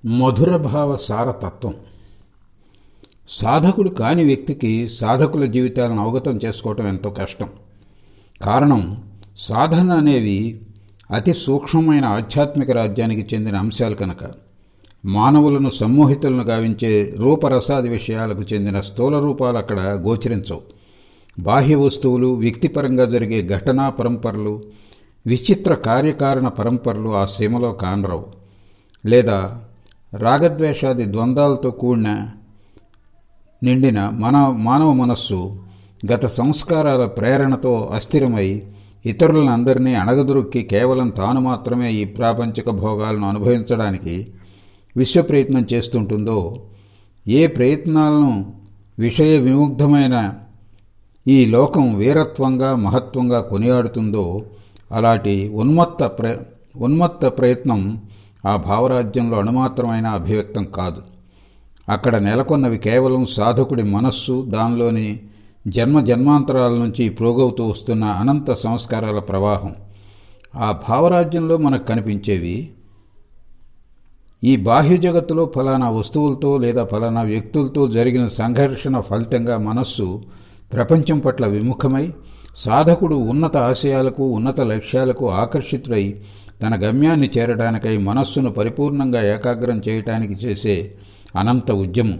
మధురభావ సారతత్వం. సాధకుడు కాని వ్యక్తికి సాధకుల జీవితాలను అవగతం చేసుకోవటం ఎంతో కష్టం. కారణం, సాధన అనేవి అతి సూక్ష్మమైన ఆధ్యాత్మిక రాజ్యానికి చెందిన అంశాలు కనుక మానవులను సమ్మోహితులను గావించే రూపరసాది విషయాలకు చెందిన స్థూల రూపాలు అక్కడ గోచరించవు. బాహ్య వస్తువులు, వ్యక్తిపరంగా జరిగే ఘటనా పరంపరలు, విచిత్ర కార్యకారణ పరంపరలు ఆ సీమలో కానరావు. లేదా రాగద్వేషాది ద్వంద్వాలతో నిండిన మానవ మనస్సు గత సంస్కారాల ప్రేరణతో అస్థిరమై ఇతరులందరినీ అణగదొక్కి కేవలం తాను మాత్రమే ఈ ప్రాపంచిక భోగాలను అనుభవించడానికి విశ్వప్రయత్నం చేస్తుంటుందో, ఏ ప్రయత్నాలను విషయ విముగ్ధమైన ఈ లోకం వీరత్వంగా మహత్వంగా కొనియాడుతుందో అలాంటి ఉన్మత్త ప్రయత్నం ఆ భావరాజ్యంలో అణుమాత్రమైన అభివ్యక్తం కాదు. అక్కడ నెలకొన్నవి కేవలం సాధకుడి మనస్సు, దానిలోని జన్మాంతరాల నుంచి ప్రోగవుతూ వస్తున్న అనంత సంస్కారాల ప్రవాహం. ఆ భావరాజ్యంలో మనకు కనిపించేవి ఈ బాహ్య జగత్తులో ఫలానా వస్తువులతో లేదా ఫలానా వ్యక్తులతో జరిగిన సంఘర్షణ ఫలితంగా మనస్సు ప్రపంచం పట్ల విముఖమై సాధకుడు ఉన్నత ఆశయాలకు, ఉన్నత లక్ష్యాలకు ఆకర్షితుడై తన గమ్యాన్ని చేరడానికై మనస్సును పరిపూర్ణంగా ఏకాగ్రం చేయటానికి చేసే అనంత ఉద్యమం.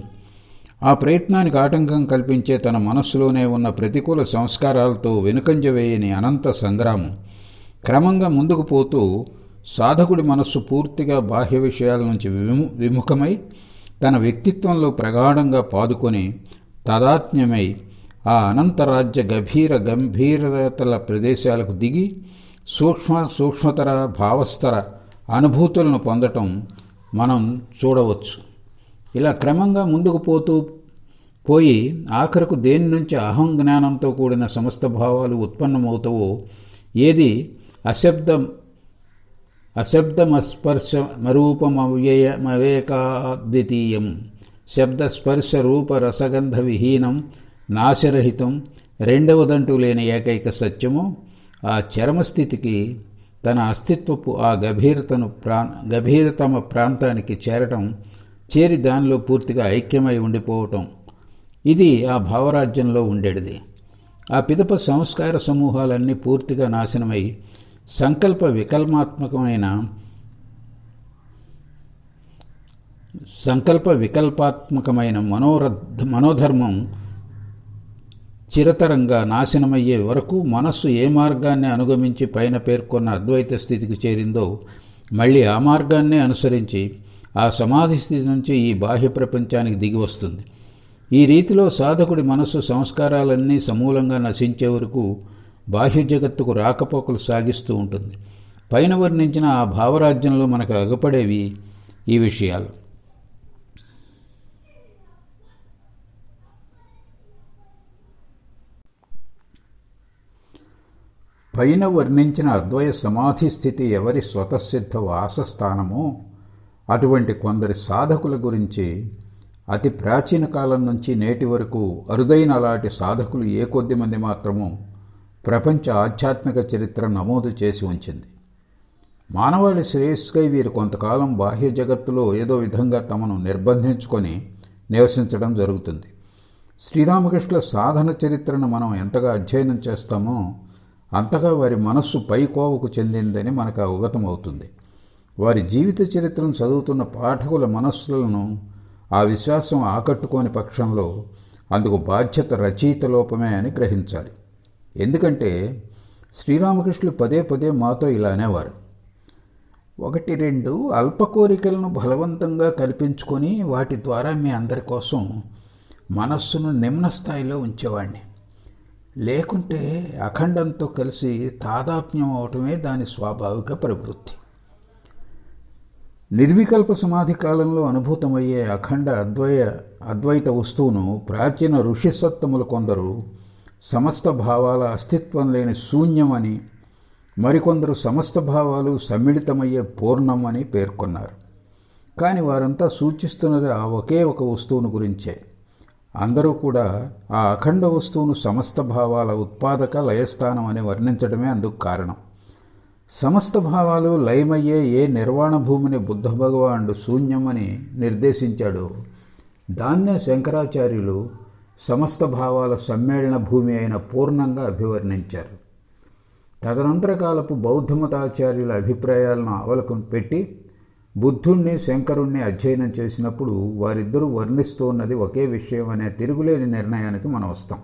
ఆ ప్రయత్నానికి ఆటంకం కల్పించే తన మనస్సులోనే ఉన్న ప్రతికూల సంస్కారాలతో వెనుకంజ వేయని అనంత సంగ్రామం. క్రమంగా ముందుకు పోతూ సాధకుడి మనస్సు పూర్తిగా బాహ్య విషయాల నుంచి విముఖమై తన వ్యక్తిత్వంలో ప్రగాఢంగా పాదుకొని తాదాత్మ్యమై ఆ అనంతరాజ్య గంభీరతల ప్రదేశాలకు దిగి సూక్ష్మతర భావస్తర అనుభూతులను పొందటం మనం చూడవచ్చు. ఇలా క్రమంగా ముందుకు పోయి ఆఖరకు దేని నుంచి అహం జ్ఞానంతో కూడిన సమస్త భావాలు ఉత్పన్నమవుతావో, ఏది అశబ్దమస్పర్శ మరూపమవ్యయమవేకాద్వితీయం, శబ్దస్పర్శ రూప రసగంధ విహీనం నాశరహితం, రెండవదంటూ లేని ఏకైక సత్యము, ఆ చరమస్థితికి తన అస్తిత్వపు ఆ గభీరతమ ప్రాంతానికి చేరి దానిలో పూర్తిగా ఐక్యమై ఉండిపోవటం, ఇది ఆ భావరాజ్యంలో ఉండేది. ఆ పిదప సంస్కార సమూహాలన్నీ పూర్తిగా నాశనమై సంకల్ప వికల్పాత్మకమైన మనోధర్మం చిరతరంగా నాశనమయ్యే వరకు మనస్సు ఏ మార్గాన్ని అనుగమించి పైన పేర్కొన్న అద్వైత స్థితికి చేరిందో మళ్ళీ ఆ మార్గాన్నే అనుసరించి ఆ సమాధి స్థితి నుంచి ఈ బాహ్య ప్రపంచానికి దిగి వస్తుంది. ఈ రీతిలో సాధకుడి మనస్సు సంస్కారాలన్నీ సమూలంగా నశించే వరకు బాహ్య జగత్తుకు రాకపోకలు సాగిస్తూ ఉంటుంది. పైన వర్ణించిన ఆ భావరాజ్యంలో మనకు అగపడేవి ఈ విషయాలు. పైన వర్ణించిన అద్వయ సమాధి స్థితి ఎవరి స్వతసిద్ధ వాసస్థానమో అటువంటి కొందరి సాధకుల గురించి అతి ప్రాచీన కాలం నుంచి నేటి వరకు అరుదైన అలాంటి సాధకులు ఏ కొద్ది మంది మాత్రమో ప్రపంచ ఆధ్యాత్మిక చరిత్ర నమోదు చేసి ఉంచింది. మానవాళి శ్రేయస్కై వీరు కొంతకాలం బాహ్య జగత్తులో ఏదో విధంగా తమను నిర్బంధించుకొని నివసించడం జరుగుతుంది. శ్రీరామకృష్ణుల సాధన చరిత్రను మనం ఎంతగా అధ్యయనం చేస్తామో అంతగా వారి మనస్సు పైకోవకు చెందిందని మనకు అవగతమవుతుంది. వారి జీవిత చరిత్రను చదువుతున్న పాఠకుల మనస్సులను ఆ విశ్వాసం ఆకట్టుకోని పక్షంలో అందుకు బాధ్యత రచయిత లోపమే అని గ్రహించాలి. ఎందుకంటే శ్రీరామకృష్ణులు పదే మాతో ఇలా అనేవారు: 1-2 అల్ప కోరికలను బలవంతంగా కల్పించుకొని వాటి ద్వారా మీ అందరి కోసం మనస్సును నిమ్న స్థాయిలో ఉంచేవాడిని. లేకుంటే అఖండంతో కలిసి తాదాత్మ్యం అవటమే దాని స్వాభావిక ప్రవృత్తి. నిర్వికల్ప సమాధి కాలంలో అనుభూతమయ్యే అఖండ అద్వైత వస్తువును ప్రాచీన ఋషిసత్తములు కొందరు సమస్త భావాల అస్తిత్వం లేని శూన్యమని, మరికొందరు సమస్త భావాలు సమ్మిళితమయ్యే పూర్ణం అని పేర్కొన్నారు. కానీ వారంతా సూచిస్తున్నది ఆ ఒకే ఒక వస్తువును గురించే. అందరూ కూడా ఆ అఖండ వస్తువును సమస్త భావాల ఉత్పాదక లయస్థానం అని వర్ణించడమే అందుకు కారణం. సమస్త భావాలు లయమయ్యే ఏ నిర్వాణ భూమిని బుద్ధ భగవానుడు శూన్యమని నిర్దేశించాడో దాన్నే శంకరాచార్యులు సమస్త భావాల సమ్మేళన భూమి అయిన పూర్ణంగా అభివర్ణించారు. తదనంతర కాలపు బౌద్ధమతాచార్యుల అభిప్రాయాలను ఆవలకు పెట్టి బుద్ధుణ్ణి శంకరుణ్ణి అధ్యయనం చేసినప్పుడు వారిద్దరూ వర్ణిస్తూ ఉన్నది ఒకే విషయం అనే తిరుగులేని నిర్ణయానికి మనం వస్తాం.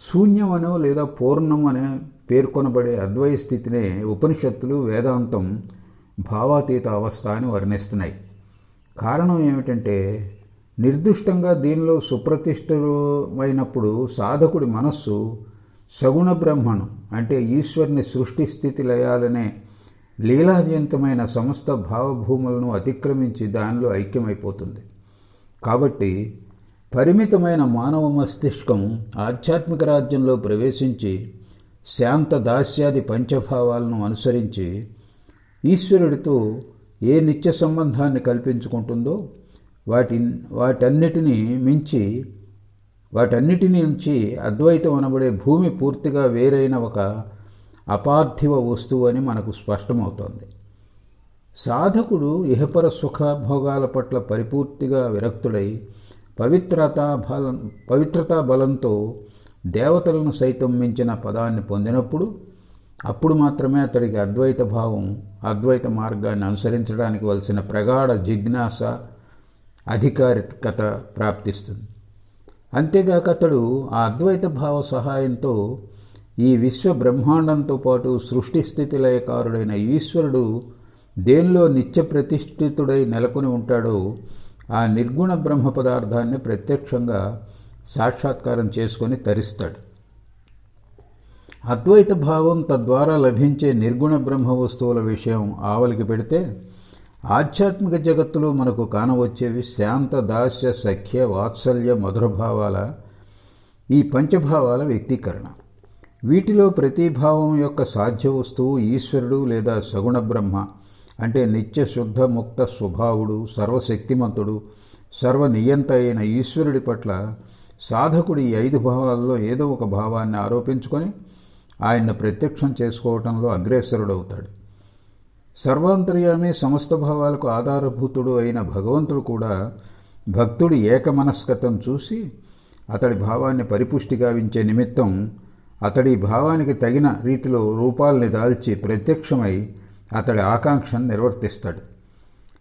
శూన్యమనో లేదా పూర్ణం అనే పేర్కొనబడే అద్వయ స్థితినే ఉపనిషత్తులు వేదాంతం భావాతీత అవస్థ అని వర్ణిస్తున్నాయి. కారణం ఏమిటంటే నిర్దిష్టంగా దీనిలో సుప్రతిష్ఠమైనప్పుడు సాధకుడి మనస్సు సగుణ బ్రహ్మను అంటే ఈశ్వరుని సృష్టి స్థితి లయాలనే లీలాజనితమైన సమస్త భావభూములను అతిక్రమించి దానిలో ఐక్యమైపోతుంది. కాబట్టి పరిమితమైన మానవ మస్తిష్కం ఆధ్యాత్మిక రాజ్యంలో ప్రవేశించి శాంత దాస్యాది పంచభావాలను అనుసరించి ఈశ్వరుడితో ఏ నిత్య సంబంధాన్ని కల్పించుకుంటుందో వాటన్నిటి నుంచి అద్వైతం అనబడే భూమి పూర్తిగా వేరైన ఒక అపార్థివ వస్తువు అని మనకు స్పష్టమవుతోంది. సాధకుడు ఇహపర సుఖభోగాల పట్ల పరిపూర్తిగా విరక్తుడై పవిత్రతా బలంతో దేవతలను సైతం మించిన పదాన్ని పొందినప్పుడు అప్పుడు మాత్రమే అతడికి అద్వైత భావం అద్వైత మార్గాన్ని అనుసరించడానికి వలసిన ప్రగాఢ జిజ్ఞాస అధికారికత ప్రాప్తిస్తుంది. అంతేగాక అతడు ఆ అద్వైత భావ సహాయంతో ఈ విశ్వ బ్రహ్మాండంతో పాటు సృష్టి స్థితి లయకారుడైన ఈశ్వరుడు దేనిలో నిత్య ప్రతిష్ఠితుడై నెలకొని ఉంటాడో ఆ నిర్గుణ బ్రహ్మ పదార్థాన్ని ప్రత్యక్షంగా సాక్షాత్కారం చేసుకొని తరిస్తాడు. అద్వైత భావం తద్వారా లభించే నిర్గుణ బ్రహ్మ వస్తువుల విషయం ఆవలికి పెడితే ఆధ్యాత్మిక జగత్తులో మనకు కానవచ్చేవి శాంత దాస్య సఖ్య వాత్సల్య మధురభావాల ఈ పంచభావాల వ్యక్తీకరణ. వీటిలో ప్రతి భావం యొక్క సాధ్య వస్తువు ఈశ్వరుడు లేదా సగుణ బ్రహ్మ అంటే నిత్య శుద్ధ ముక్త స్వభావుడు సర్వశక్తిమంతుడు సర్వనియంత అయిన ఈశ్వరుడి పట్ల సాధకుడు ఈ 5 భావాల్లో ఏదో ఒక భావాన్ని ఆరోపించుకొని ఆయన్ను ప్రత్యక్షం చేసుకోవటంలో అగ్రేసరుడవుతాడు. సర్వాంతర్యామి సమస్త భావాలకు ఆధారభూతుడు అయిన భగవంతుడు కూడా భక్తుడి ఏకమనస్కతను చూసి అతడి భావాన్ని పరిపుష్టి గావించే నిమిత్తం అతడి భావానికి తగిన రీతిలో రూపాల్ని దాల్చి ప్రత్యక్షమై అతడి ఆకాంక్షను నిర్వర్తిస్తాడు.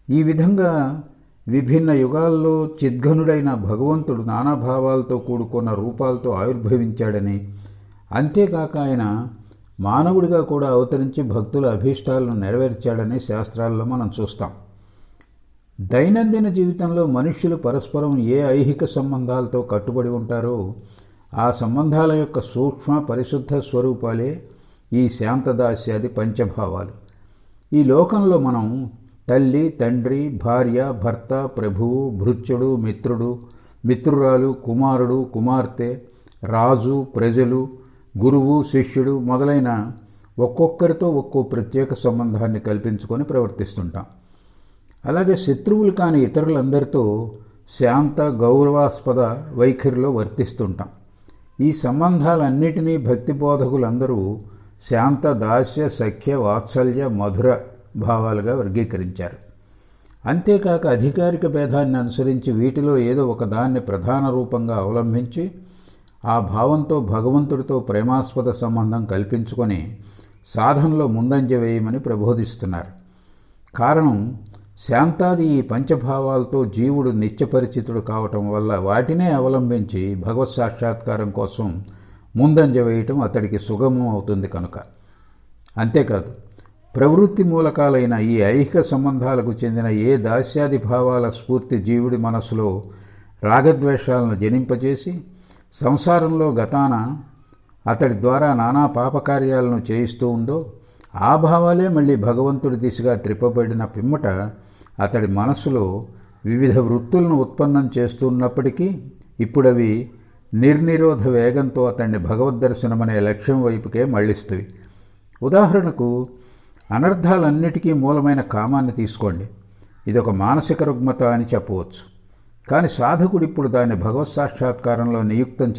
ఈ విధంగా విభిన్న యుగాల్లో చిద్ఘనుడైన భగవంతుడు నానా భావాలతో కూడుకున్న రూపాలతో ఆవిర్భవించాడని, అంతేకాక ఆయన మానవుడిగా కూడా అవతరించి భక్తుల అభీష్టాలను నెరవేర్చాడని శాస్త్రాల్లో మనం చూస్తాం. దైనందిన జీవితంలో మనుష్యులు పరస్పరం ఏ ఐహిక సంబంధాలతో కట్టుబడి ఉంటారో ఆ సంబంధాల యొక్క సూక్ష్మ పరిశుద్ధ స్వరూపాలే ఈ శాంతదాస్యాది పంచభావాలు. ఈ లోకంలో మనం తల్లి తండ్రి భార్య భర్త ప్రభువు భృత్యుడు మిత్రుడు మిత్రురాలు కుమారుడు కుమార్తె రాజు ప్రజలు గురువు శిష్యుడు మొదలైన ఒక్కొక్కరితో ఒక్కో ప్రత్యేక సంబంధాన్ని కల్పించుకొని ప్రవర్తిస్తుంటాం. అలాగే శత్రువులు కాని ఇతరులందరితో శాంత గౌరవాస్పద వైఖరిలో వర్తిస్తుంటాం. ఈ సంబంధాలన్నిటినీ భక్తి బోధకులందరూ శాంత దాస్య సఖ్య వాత్సల్య మధుర భావాలుగా వర్గీకరించారు. అంతేకాక అధికారిక భేదాన్ని అనుసరించి వీటిలో ఏదో ఒక దాన్ని ప్రధాన రూపంగా అవలంబించి ఆ భావంతో భగవంతుడితో ప్రేమాస్పద సంబంధం కల్పించుకొని సాధనలో ముందంజ వేయమని ప్రబోధిస్తున్నారు. కారణం శాంతాది ఈ పంచభావాలతో జీవుడు నిత్యపరిచితుడు కావటం వల్ల వాటినే అవలంబించి భగవత్ సాక్షాత్కారం కోసం ముందంజ వేయటం అతడికి సుగమం అవుతుంది కనుక. అంతేకాదు ప్రవృత్తి మూలకాలైన ఈ ఐహిక సంబంధాలకు చెందిన ఏ దాస్యాది భావాల స్ఫూర్తి జీవుడి మనస్సులో రాగద్వేషాలను జనింపజేసి సంసారంలో గతాన అతడి ద్వారా నానా పాపకార్యాలను చేయిస్తూ ఉందో ఆ భావాలే మళ్ళీ భగవంతుడి దిశగా త్రిప్పబడిన పిమ్మట అతడి మనస్సులో వివిధ వృత్తులను ఉత్పన్నం చేస్తున్నప్పటికీ ఇప్పుడవి నిర్నిరోధ వేగంతో అతన్ని భగవద్దర్శనమనే లక్ష్యం వైపుకే మళ్లిస్తాయి. ఉదాహరణకు అనర్థాలన్నిటికీ మూలమైన కామాన్ని తీసుకోండి. ఇదొక మానసిక రుగ్మత అని చెప్పవచ్చు. కానీ సాధకుడు ఇప్పుడు దాన్ని భగవత్ సాక్షాత్కారంలో నియుక్తం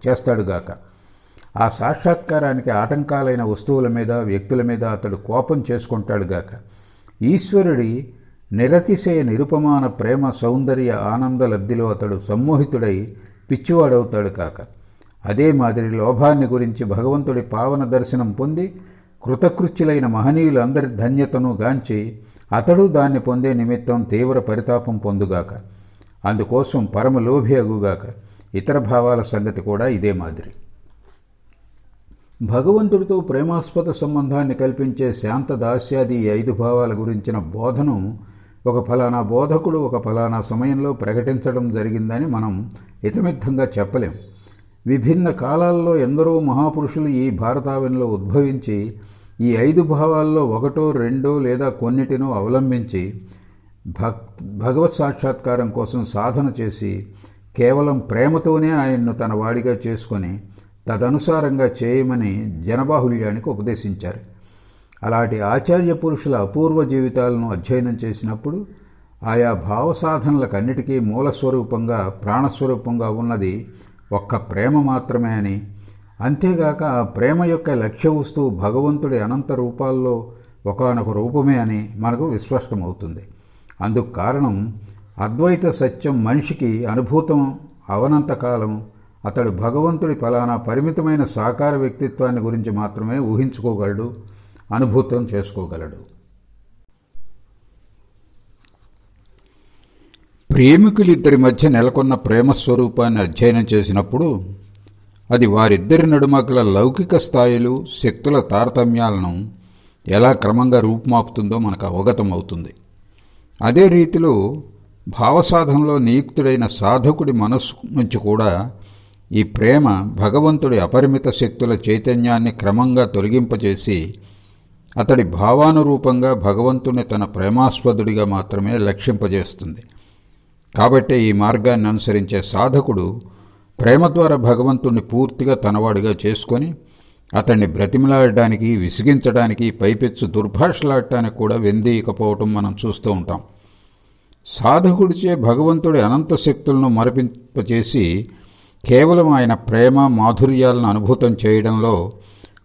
చేస్తాడుగాక. ఆ సాక్షాత్కారానికి ఆటంకాలైన వస్తువుల మీద, వ్యక్తుల మీద అతడు కోపం చేసుకుంటాడుగాక. ఈశ్వరుడి నిరతిశయ నిరుపమాన ప్రేమ, సౌందర్య, ఆనంద లబ్ధిలో అతడు సమ్మోహితుడై పిచ్చివాడవుతాడు కాక. అదే మాదిరి లోభాన్ని గురించి భగవంతుడి పావన దర్శనం పొంది కృతకృత్యులైన మహనీయులందరి ధన్యతను గాంచి అతడు దాన్ని పొందే నిమిత్తం తీవ్ర పరితాపం పొందుగాక. అందుకోసం పరమలోభి అగుగాక. ఇతర భావాల సంగతి కూడా ఇదే మాదిరి. భగవంతుడితో ప్రేమాస్పద సంబంధాన్ని కల్పించే శాంత, దాస్యాది 5 భావాల గురించిన బోధను ఒక ఫలానా బోధకుడు ఒక ఫలానా సమయంలో ప్రకటించడం జరిగిందని మనం ఇతమిత్తంగా చెప్పలేం. విభిన్న కాలాల్లో ఎందరో మహాపురుషులు ఈ భారతావనిలో ఉద్భవించి ఈ 5 భావాల్లో ఒకటో, రెండో లేదా కొన్నిటినో అవలంబించి భగవత్ సాక్షాత్కారం కోసం సాధన చేసి కేవలం ప్రేమతోనే ఆయన్ను తన వాడిగా చేసుకొని తదనుసారంగా చేయమని జనబాహుళ్యానికి ఉపదేశించారు. అలాంటి ఆచార్య పురుషుల అపూర్వ జీవితాలను అధ్యయనం చేసినప్పుడు ఆయా భావ సాధనలకన్నిటికీ మూలస్వరూపంగా, ప్రాణస్వరూపంగా ఉన్నది ఒక్క ప్రేమ మాత్రమే అని, అంతేగాక ఆ ప్రేమ యొక్క లక్ష్య వస్తువు భగవంతుడి అనంత రూపాల్లో ఒకానొక రూపమే అని మనకు విస్పష్టమవుతుంది. అందుకు కారణం అద్వైత సత్యం మనిషికి అనుభూతం అవనంతకాలం అతడు భగవంతుడి ఫలానా పరిమితమైన సాకార వ్యక్తిత్వాన్ని గురించి మాత్రమే ఊహించుకోగలడు, అనుభూతం చేసుకోగలడు. ప్రేమికులిద్దరి మధ్య నెలకొన్న ప్రేమస్వరూపాన్ని అధ్యయనం చేసినప్పుడు అది వారిద్దరి నడుమ గల లౌకిక స్థాయిలు, శక్తుల తారతమ్యాలను ఎలా క్రమంగా రూపుమాపుతుందో మనకు అవగతమవుతుంది. అదే రీతిలో భావసాధనలో నియుక్తుడైన సాధకుడి మనస్సు నుంచి కూడా ఈ ప్రేమ భగవంతుడి అపరిమిత శక్తుల చైతన్యాన్ని క్రమంగా తొలగింపజేసి అతడి భావానురూపంగా భగవంతుని తన ప్రేమాస్పదుడిగా మాత్రమే లక్ష్యింపజేస్తుంది. కాబట్టే ఈ మార్గాన్ని అనుసరించే సాధకుడు ప్రేమ ద్వారా భగవంతుణ్ణి పూర్తిగా తనవాడిగా చేసుకొని అతన్ని బ్రతిమలాడడానికి, విసిగించడానికి, పైపెచ్చు దుర్భాషలాడటానికి కూడా వెందీయకపోవటం మనం చూస్తూ ఉంటాం. సాధకుడిచే భగవంతుడి అనంత శక్తులను మరపింపచేసి కేవలం ఆయన ప్రేమ, మాధుర్యాలను అనుభూతం చేయడంలో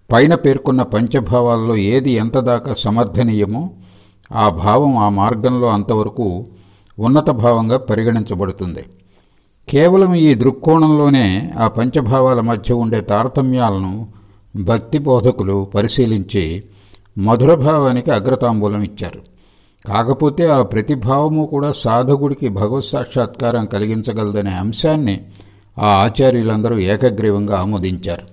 పైన పేర్కొన్న పంచభావాల్లో ఏది ఎంతదాకా సమర్థనీయమో ఆ భావం ఆ మార్గంలో అంతవరకు ఉన్నత భావంగా పరిగణించబడుతుంది. కేవలం ఈ దృక్కోణంలోనే ఆ పంచభావాల మధ్య ఉండే తారతమ్యాలను భక్తి బోధకులు పరిశీలించి మధురభావానికి అగ్రతాంబూలం ఇచ్చారు. కాకపోతే ఆ ప్రతిభావము కూడా సాధకుడికి భగవత్ సాక్షాత్కారం కలిగించగలదనే అంశాన్ని ఆ ఆచార్యులందరూ ఏకగ్రీవంగా ఆమోదించారు.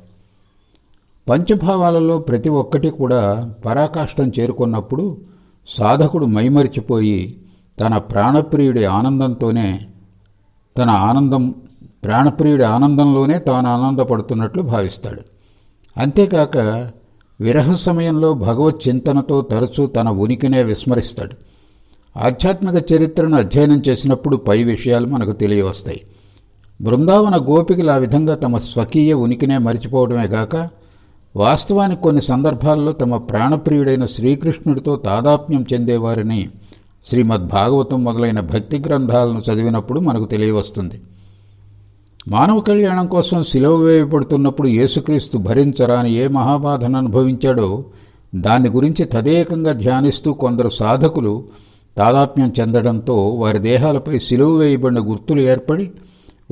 పంచభావాలలో ప్రతి ఒక్కటి కూడా పరాకాష్ఠం చేరుకున్నప్పుడు సాధకుడు మైమరిచిపోయి తన ప్రాణప్రియుడి ఆనందంలోనే తాను ఆనందపడుతున్నట్లు భావిస్తాడు. అంతేకాక విరహ సమయంలో భగవత్ చింతనతో తరచూ తన ఉనికినే విస్మరిస్తాడు. ఆధ్యాత్మిక చరిత్రను అధ్యయనం చేసినప్పుడు పై విషయాలు మనకు తెలియవస్తాయి. బృందావన గోపికలు ఆ విధంగా తమ స్వకీయ ఉనికినే మరిచిపోవడమే గాక వాస్తవానికి కొన్ని సందర్భాల్లో తమ ప్రాణప్రియుడైన శ్రీకృష్ణుడితో తాదాత్మ్యం చెందేవారని శ్రీమద్భాగవతం మొదలైన భక్తి గ్రంథాలను చదివినప్పుడు మనకు తెలియవస్తుంది. మానవ కళ్యాణం కోసం శిలువ వేయబడుతున్నప్పుడు యేసుక్రీస్తు భరించరాని ఏ మహాబాధను అనుభవించాడో దాని గురించి తదేకంగా ధ్యానిస్తూ కొందరు సాధకులు తాదాత్మ్యం చెందడంతో వారి దేహాలపై శిలువ వేయబడిన గుర్తులు ఏర్పడి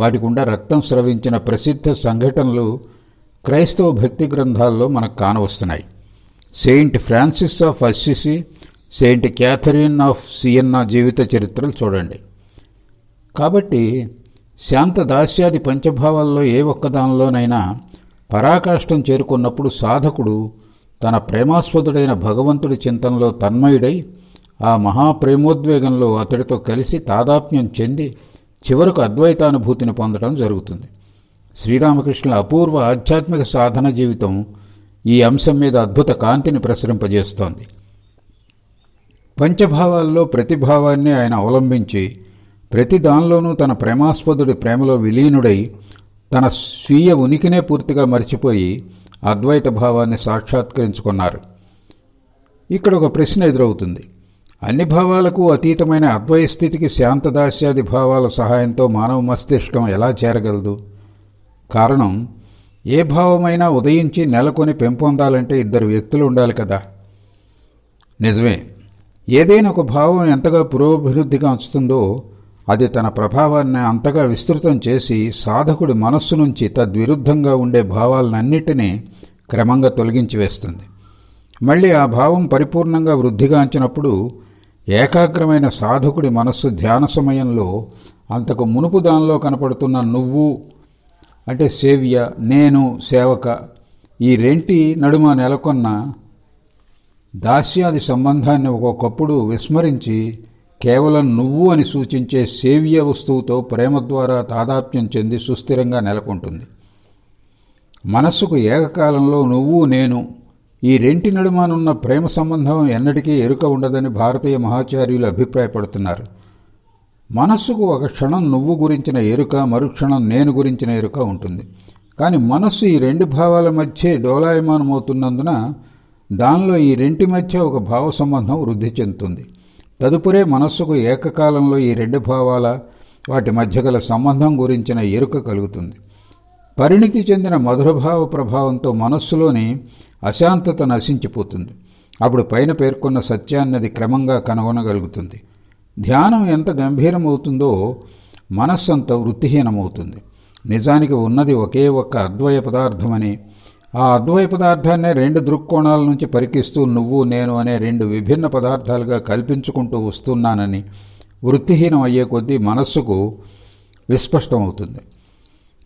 వాటి గుండా రక్తం స్రవించిన ప్రసిద్ధ సంఘటనలు క్రైస్తవ భక్తి గ్రంథాల్లో మనకు కానవస్తున్నాయి. Saint Francis of Assisi, Saint Catherine of Siena జీవిత చరిత్రలు చూడండి. కాబట్టి శాంత దాస్యాది పంచభావాల్లో ఏ ఒక్కదానిలోనైనా పరాకాష్ఠం చేరుకున్నప్పుడు సాధకుడు తన ప్రేమాస్పదుడైన భగవంతుడి చింతనలో తన్మయుడై ఆ మహాప్రేమోద్వేగంలో అతడితో కలిసి తాదాత్మ్యం చెంది చివరకు అద్వైతానుభూతిని పొందడం జరుగుతుంది. శ్రీరామకృష్ణుల అపూర్వ ఆధ్యాత్మిక సాధన జీవితం ఈ అంశం మీద అద్భుత కాంతిని ప్రసరింపజేస్తోంది. పంచభావాల్లో ప్రతి భావాన్ని ఆయన అవలంబించి ప్రతి దానిలోనూ తన ప్రేమాస్పదుడి ప్రేమలో విలీనుడై తన స్వీయ ఉనికినే పూర్తిగా మర్చిపోయి అద్వైత భావాన్ని సాక్షాత్కరించుకున్నారు. ఇక్కడ ఒక ప్రశ్న ఎదురవుతుంది. అన్ని భావాలకు అతీతమైన అద్వైత స్థితికి శాంతదాస్యాది భావాల సహాయంతో మానవ మస్తిష్కం ఎలా చేరగలదు? కారణం ఏ భావమైనా ఉదయించి నెలకొని పెంపొందాలంటే ఇద్దరు వ్యక్తులు ఉండాలి కదా. నిజమే. ఏదైనా ఒక భావం ఎంతగా పురోభివృద్ధిగా ఉంచుతుందో అది తన ప్రభావాన్ని అంతగా విస్తృతం చేసి సాధకుడి మనస్సు నుంచి తద్విరుద్ధంగా ఉండే భావాలన్నిటినీ క్రమంగా తొలగించి వేస్తుంది. మళ్ళీ ఆ భావం పరిపూర్ణంగా వృద్ధిగాంచినప్పుడు ఏకాగ్రమైన సాధకుడి మనస్సు ధ్యాన సమయంలో అంతకు మునుపు దానిలో కనపడుతున్న నువ్వు అంటే సేవ్య, నేను సేవక, ఈ రెంటి నడుమ నెలకొన్న దాస్యాది సంబంధాన్ని ఒక్కొక్కప్పుడు విస్మరించి కేవలం నువ్వు అని సూచించే సేవ్య వస్తువుతో ప్రేమ ద్వారా తాదాప్యం చెంది సుస్థిరంగా నెలకొంటుంది. మనస్సుకు ఏకకాలంలో నువ్వు నేను ఈ రెంటి నడుమనున్న ప్రేమ సంబంధం ఎన్నటికీ ఎరుక ఉండదని భారతీయ మహాచార్యులు అభిప్రాయపడుతున్నారు. మనస్సుకు ఒక క్షణం నువ్వు గురించిన ఎరుక, మరుక్షణం నేను గురించిన ఎరుక ఉంటుంది. కానీ మనస్సు ఈ రెండు భావాల మధ్య డోలాయమానమవుతున్నందున దానిలో ఈ రెంటి మధ్య ఒక భావ సంబంధం వృద్ధి చెందుతుంది. తదుపరే మనస్సుకు ఏకకాలంలో ఈ రెండు భావాల వాటి మధ్య గల సంబంధం గురించిన ఎరుక కలుగుతుంది. పరిణితి చెందిన మధురభావ ప్రభావంతో మనస్సులోని అశాంతత నశించిపోతుంది. అప్పుడు పైన పేర్కొన్న సత్యాన్నది క్రమంగా కనుగొనగలుగుతుంది. ధ్యానం ఎంత గంభీరమవుతుందో మనస్సు అంత వృత్తిహీనమవుతుంది. నిజానికి ఉన్నది ఒకే ఒక్క అద్వయ పదార్థమని, ఆ అద్వయ పదార్థాన్నే రెండు దృక్కోణాల నుంచి పరికిస్తూ నువ్వు నేను అనే రెండు విభిన్న పదార్థాలుగా కల్పించుకుంటూ వస్తున్నానని వృత్తిహీనం అయ్యే కొద్దీ మనస్సుకు విస్పష్టమవుతుంది.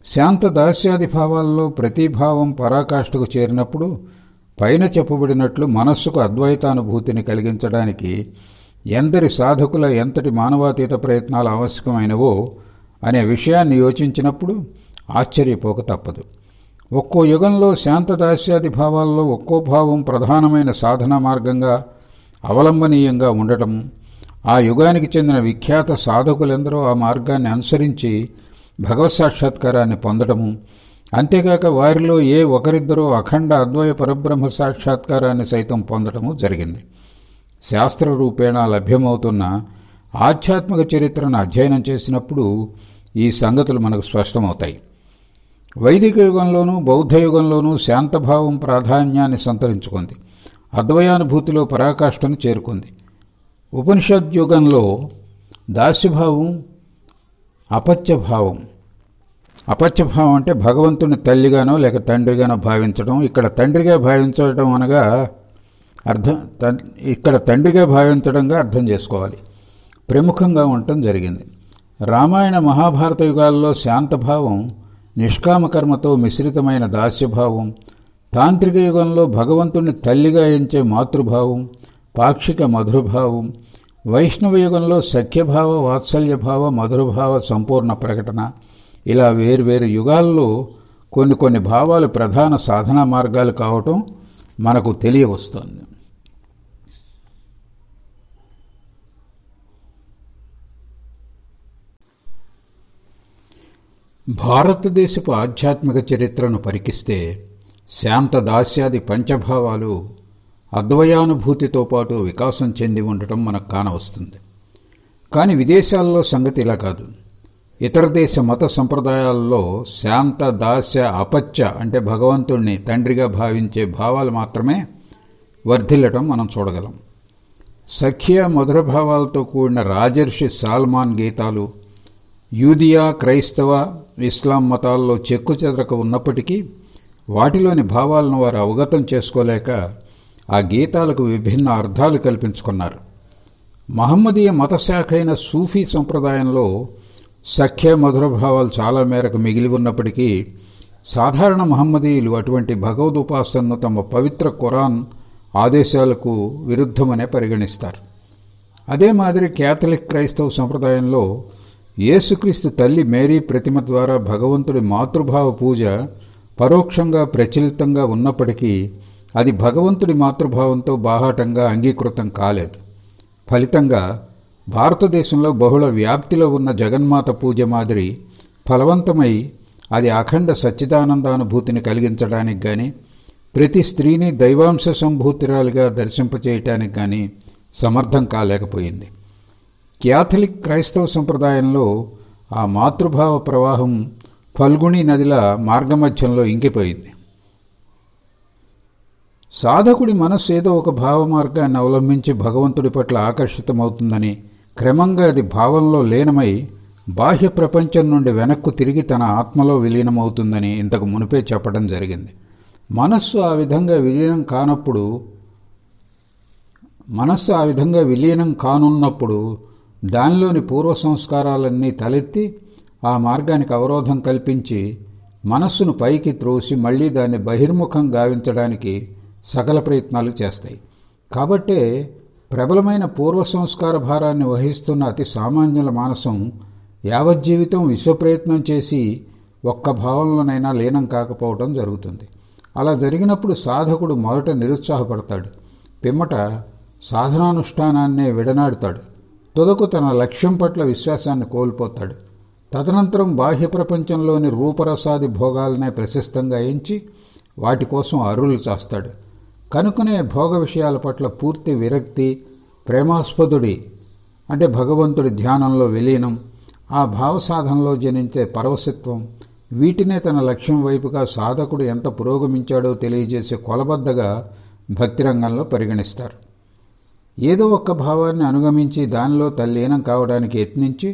శాంత దాస్యాది భావాల్లో ప్రతి భావం పరాకాష్ఠకు చేరినప్పుడు పైన చెప్పబడినట్లు మనస్సుకు అద్వైతానుభూతిని కలిగించడానికి ఎందరి సాధకుల ఎంతటి మానవాతీత ప్రయత్నాలు ఆవశ్యకమైనవో అనే విషయాన్ని యోచించినప్పుడు ఆశ్చర్యపోక తప్పదు. ఒక్కో యుగంలో శాంతదాస్యాది భావాల్లో ఒక్కో భావం ప్రధానమైన సాధనా మార్గంగా అవలంబనీయంగా ఉండటం, ఆ యుగానికి చెందిన విఖ్యాత సాధకులెందరో ఆ మార్గాన్ని అనుసరించి భగవత్ సాక్షాత్కారాన్ని పొందడము, అంతేగాక వారిలో ఏ ఒకరిద్దరో అఖండ అద్వయ పరబ్రహ్మ సాక్షాత్కారాన్ని సైతం పొందడము జరిగింది. శాస్త్ర రూపేణా లభ్యమవుతున్న ఆధ్యాత్మిక చరిత్రను అధ్యయనం చేసినప్పుడు ఈ సంగతులు మనకు స్పష్టమవుతాయి. వైదిక యుగంలోనూ బౌద్ధ యుగంలోనూ శాంతభావం ప్రాధాన్యాన్ని సంతరించుకుంది. అద్వయానుభూతిలో పరాకాష్ఠను చేరుకుంది. ఉపనిషద్యుగంలో దాస్యభావం, అపత్యభావం. అపత్యభావం అంటే భగవంతుని తల్లిగానో లేక తండ్రిగానో భావించడం. ఇక్కడ తండ్రిగా భావించడం అనగా తండ్రిగా భావించడంగా అర్థం చేసుకోవాలి. ప్రముఖంగా ఉండటం జరిగింది. రామాయణ మహాభారత యుగాల్లో శాంతభావం నిష్కామకర్మతో మిశ్రితమైన దాస్యభావం, తాంత్రిక యుగంలో భగవంతుని తల్లిగా ఎంచే మాతృభావం, పాక్షిక మధురభావం, వైష్ణవ యుగంలో సఖ్యభావ, వాత్సల్యభావ, మధురభావ సంపూర్ణ ప్రకటన, ఇలా వేర్వేరు యుగాల్లో కొన్ని భావాలు ప్రధాన సాధనా మార్గాలు కావటం మనకు తెలియవస్తోంది. భారతదేశపు ఆధ్యాత్మిక చరిత్రను పరికిస్తే శాంత దాస్యాది పంచభావాలు అద్వయానుభూతితో పాటు వికాసం చెంది ఉండటం మనకు కానవస్తుంది. కానీ విదేశాల్లో సంగతి ఇలా కాదు. ఇతర దేశ మత సంప్రదాయాల్లో శాంత దాస్య అపత్య అంటే భగవంతుణ్ణి తండ్రిగా భావించే భావాలు మాత్రమే వర్ధిల్లటం మనం చూడగలం. సఖ్య మధుర భావాలతో కూడిన రాజర్షి సాల్మాన్ గీతాలు యూదియా, క్రైస్తవ, ఇస్లాం మతాల్లో చెక్కుచెదరక ఉన్నప్పటికీ వాటిలోని భావాలను వారు అవగతం చేసుకోలేక ఆ గీతాలకు విభిన్న అర్థాలు కల్పించుకున్నారు. మహమ్మదీయ మత శాఖ అయిన సూఫీ సంప్రదాయంలో సఖ్య మధుర భావాలు చాలా మేరకు మిగిలి ఉన్నప్పటికీ సాధారణ మహమ్మదీయులు అటువంటి భగవదుపాసనను తమ పవిత్ర ఖురాన్ ఆదేశాలకు విరుద్ధమనే పరిగణిస్తారు. అదే మాదిరి క్యాథలిక్ క్రైస్తవ సంప్రదాయంలో యేసుక్రీస్తు తల్లి మేరీ ప్రతిమ ద్వారా భగవంతుడి మాతృభావ పూజ పరోక్షంగా ప్రచలితంగా ఉన్నప్పటికీ అది భగవంతుడి మాతృభావంతో బాహాటంగా అంగీకృతం కాలేదు. ఫలితంగా భారతదేశంలో బహుళ వ్యాప్తిలో ఉన్న జగన్మాత పూజ మాదిరి ఫలవంతమై అది అఖండ సచ్చిదానందానుభూతిని కలిగించడానికి కానీ ప్రతి స్త్రీని దైవాంశ సంభూతిరాలుగా దర్శింపచేయటానికి కానీ సమర్థం కాలేకపోయింది. క్యాథలిక్ క్రైస్తవ సంప్రదాయంలో ఆ మాతృభావ ప్రవాహం ఫల్గుణి నదిలా మార్గమధ్యంలో ఇంకిపోయింది. సాధకుడి మనస్సు ఏదో ఒక భావమార్గాన్ని అవలంబించి భగవంతుడి పట్ల ఆకర్షితమవుతుందని, క్రమంగా అది భావంలో లీనమై బాహ్య ప్రపంచం నుండి వెనక్కు తిరిగి తన ఆత్మలో విలీనమవుతుందని ఇంతకు మునిపే చెప్పడం జరిగింది. మనస్సు ఆ విధంగా విలీనం కానున్నప్పుడు దానిలోని పూర్వ సంస్కారాలన్నీ తలెత్తి ఆ మార్గానికి అవరోధం కల్పించి మనస్సును పైకి త్రోసి మళ్లీ దాన్ని బహిర్ముఖం గావించడానికి సకల ప్రయత్నాలు చేస్తాయి. కాబట్టే ప్రబలమైన పూర్వ సంస్కార భారాన్ని వహిస్తున్న అతి సామాన్యుల మానసం యావజ్జీవితం విశ్వప్రయత్నం చేసి ఒక్క భావంలోనైనా లీనం కాకపోవడం జరుగుతుంది. అలా జరిగినప్పుడు సాధకుడు మొదట నిరుత్సాహపడతాడు, పిమ్మట సాధనానుష్ఠానాన్నే విడనాడుతాడు, తుదకు తన లక్ష్యం పట్ల విశ్వాసాన్ని కోల్పోతాడు. తదనంతరం బాహ్య ప్రపంచంలోని రూపరసాది భోగాలనే ప్రశస్తంగా ఎంచి వాటి కోసం అరులు చాస్తాడు. కనుకనే భోగ విషయాల పట్ల పూర్తి విరక్తి, ప్రేమాస్పదుడి అంటే భగవంతుడి ధ్యానంలో విలీనం, ఆ భావసాధనలో జనించే పరవశత్వం, వీటినే తన లక్ష్యం వైపుగా సాధకుడు ఎంత పురోగమించాడో తెలియజేసే కొలబద్దగా భక్తిరంగంలో పరిగణిస్తారు. ఏదో ఒక్క భావాన్ని అనుగమించి దానిలో తల్లీనం కావడానికి యత్నించి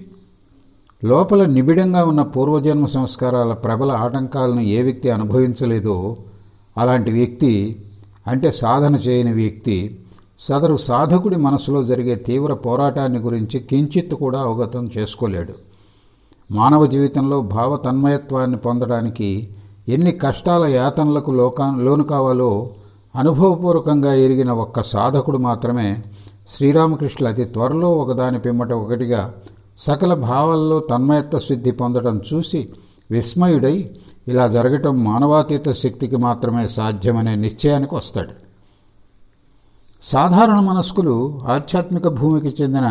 లోపల నిబిడంగా ఉన్న పూర్వజన్మ సంస్కారాల ప్రబల ఆటంకాలను ఏ వ్యక్తి అనుభవించలేదో అలాంటి వ్యక్తి అంటే సాధన చేయని వ్యక్తి సదరు సాధకుడి మనసులో జరిగే తీవ్ర పోరాటాన్ని గురించి కించిత్తు కూడా అవగతం చేసుకోలేడు. మానవ జీవితంలో భావ తన్మయత్వాన్ని పొందడానికి ఎన్ని కష్టాల యాతనలకు లోను కావాలో అనుభవపూర్వకంగా ఎరిగిన ఒక్క సాధకుడు మాత్రమే శ్రీరామకృష్ణులు అతి త్వరలో ఒకదాని పిమ్మట ఒకటిగా సకల భావాల్లో తన్మయత్వ సిద్ధి పొందడం చూసి విస్మయుడై ఇలా జరగటం మానవాతీత శక్తికి మాత్రమే సాధ్యమనే నిశ్చయానికి వస్తాడు. సాధారణ మనస్కులు ఆధ్యాత్మిక భూమికి చెందిన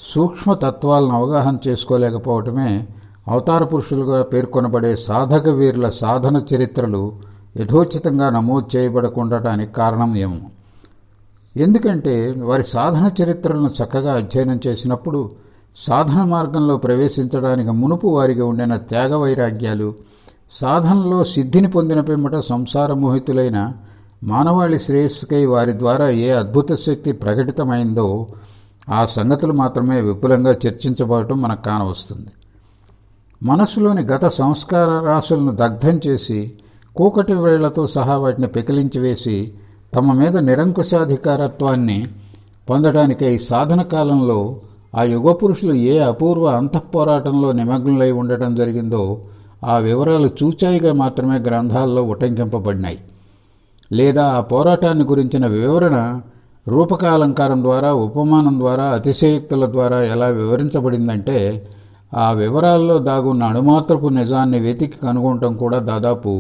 సూక్ష్మతత్వాలను అవగాహన చేసుకోలేకపోవటమే అవతార పురుషులుగా పేర్కొనబడే సాధక వీరుల సాధన చరిత్రలు యథోచితంగా నమోదు చేయబడకుండటానికి కారణం ఏమో. ఎందుకంటే వారి సాధన చరిత్రలను చక్కగా అధ్యయనం చేసినప్పుడు సాధన మార్గంలో ప్రవేశించడానికి మునుపు వారికి ఉండిన త్యాగ వైరాగ్యాలు, సాధనలో సిద్ధిని పొందిన పిమ్మట సంసార మోహితులైన మానవాళి శ్రేయస్సుకై వారి ద్వారా ఏ అద్భుత శక్తి ప్రకటితమైందో ఆ సంగతులు మాత్రమే విపులంగా చర్చించబడటం మనకు కానవస్తుంది. మనస్సులోని గత సంస్కార రాశులను దగ్ధం చేసి కూకటి వేళ్లతో సహా వాటిని పెకిలించి వేసి తమ మీద నిరంకుశాధికారత్వాన్ని పొందడానికై సాధన కాలంలో ఆ యుగపురుషులు ఏ అపూర్వ అంతఃపోరాటంలో నిమగ్నులై ఉండటం జరిగిందో ఆ వివరాలు చూచాయిగా మాత్రమే గ్రంథాల్లో ఉటంకింపబడినాయి. లేదా ఆ పోరాటాన్ని గురించిన వివరణ రూపకాలంకారం ద్వారా, ఉపమానం ద్వారా, అతిశయోక్తుల ద్వారా ఎలా వివరించబడిందంటే ఆ వివరాల్లో దాగున్న అణుమాత్రపు నిజాన్ని వెతికి కనుగొనటం కూడా దాదాపు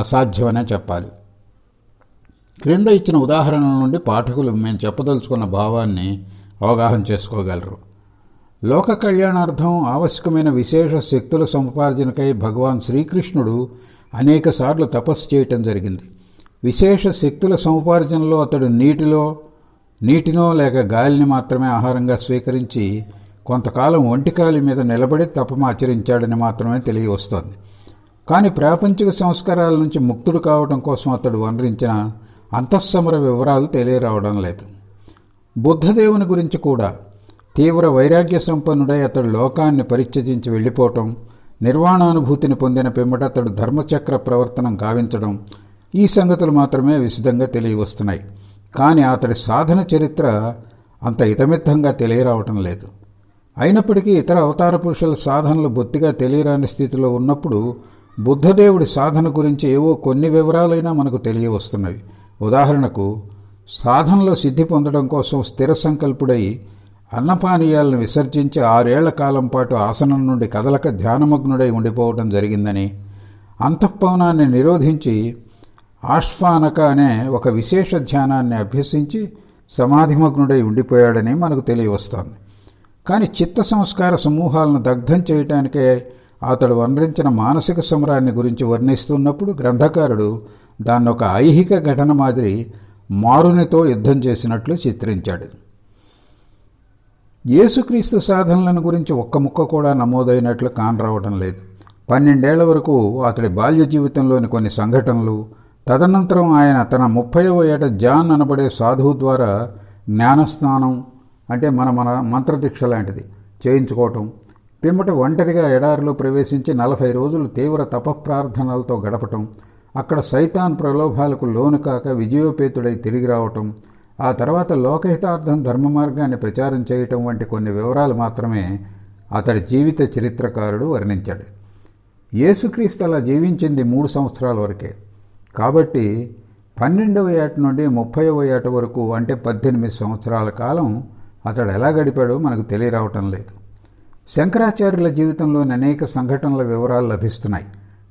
అసాధ్యమనే చెప్పాలి. క్రింద ఇచ్చిన ఉదాహరణల నుండి పాఠకులు మేము చెప్పదలుచుకున్న భావాన్ని అవగాహన చేసుకోగలరు. లోక కళ్యాణార్థం ఆవశ్యకమైన విశేష శక్తుల సముపార్జనకై భగవాన్ శ్రీకృష్ణుడు అనేకసార్లు తపస్సు చేయటం జరిగింది. విశేష శక్తుల సముపార్జనలో అతడు నీటినో లేక గాలిని మాత్రమే ఆహారంగా స్వీకరించి కొంతకాలం ఒంటికాలి మీద నిలబడి తపమాచరించాడని మాత్రమే తెలియవస్తోంది. కానీ ప్రాపంచిక సంస్కారాల నుంచి ముక్తుడు కావడం కోసం అతడు వనరించిన అంతఃసమర వివరాలు తెలియరావడం లేదు. బుద్ధదేవుని గురించి కూడా తీవ్ర వైరాగ్య సంపన్నుడై అతడు లోకాన్ని పరిత్యజించి వెళ్ళిపోవటం, నిర్వాణానుభూతిని పొందిన పిమ్మట అతడు ధర్మచక్ర ప్రవర్తనం గావించడం, ఈ సంగతులు మాత్రమే విశదంగా తెలియవస్తున్నాయి. కానీ అతడి సాధన చరిత్ర అంత ఇతమిత్తంగా తెలియరావటం లేదు. అయినప్పటికీ ఇతర అవతార పురుషుల సాధనలు బొత్తిగా తెలియరాని స్థితిలో ఉన్నప్పుడు బుద్ధదేవుడి సాధన గురించి ఏవో కొన్ని వివరాలైనా మనకు తెలియవస్తున్నవి. ఉదాహరణకు సాధనలో సిద్ధి పొందడం కోసం స్థిర సంకల్పుడై అన్నపానీయాలను విసర్జించి 6 ఏళ్ల కాలం పాటు ఆసనం నుండి కదలక ధ్యానమగ్నుడై ఉండిపోవడం జరిగిందని, అంతఃపవనాన్ని నిరోధించి ఆశ్వానక అనే ఒక విశేష ధ్యానాన్ని అభ్యసించి సమాధిమగ్నుడై ఉండిపోయాడని మనకు తెలియవస్తోంది. కానీ చిత్త సంస్కార సమూహాలను దగ్ధం చేయటానికే అతడు వర్ణించిన మానసిక సమరాన్ని గురించి వర్ణిస్తున్నప్పుడు గ్రంథకారుడు దాన్నొక ఐహిక ఘటన మాదిరి మారునితో యుద్ధం చేసినట్లు చిత్రించాడు. యేసుక్రీస్తు సాధనలను గురించి ఒక్క ముక్క కూడా నమోదైనట్లు కానరావడం లేదు. 12 ఏళ్ల వరకు అతడి బాల్య జీవితంలోని కొన్ని సంఘటనలు, తదనంతరం ఆయన తన 30వ ఏట జాన్ అనబడే సాధువు ద్వారా జ్ఞానస్నానం అంటే మన మంత్రదీక్ష లాంటిది చేయించుకోవటం, పిమ్మట ఒంటరిగా ఎడారిలో ప్రవేశించి 40 రోజులు తీవ్ర తపఃప్రార్థనలతో గడపటం, అక్కడ సైతాన్ ప్రలోభాలకు లోను కాక విజయోపేతుడై తిరిగి రావటం, ఆ తర్వాత లోకహితార్థం ధర్మ మార్గాన్ని ప్రచారం చేయటం వంటి కొన్ని వివరాలు మాత్రమే అతడి జీవిత చరిత్రకారుడు వర్ణించాడు. యేసుక్రీస్తు అలా జీవించింది 3 సంవత్సరాల వరకే. కాబట్టి 12వ ఏట నుండి 30వ ఏట వరకు అంటే 18 సంవత్సరాల కాలం అతడు ఎలా గడిపాడో మనకు తెలియరావటం లేదు. శంకరాచార్యుల జీవితంలోని అనేక సంఘటనల వివరాలు లభిస్తున్నాయి.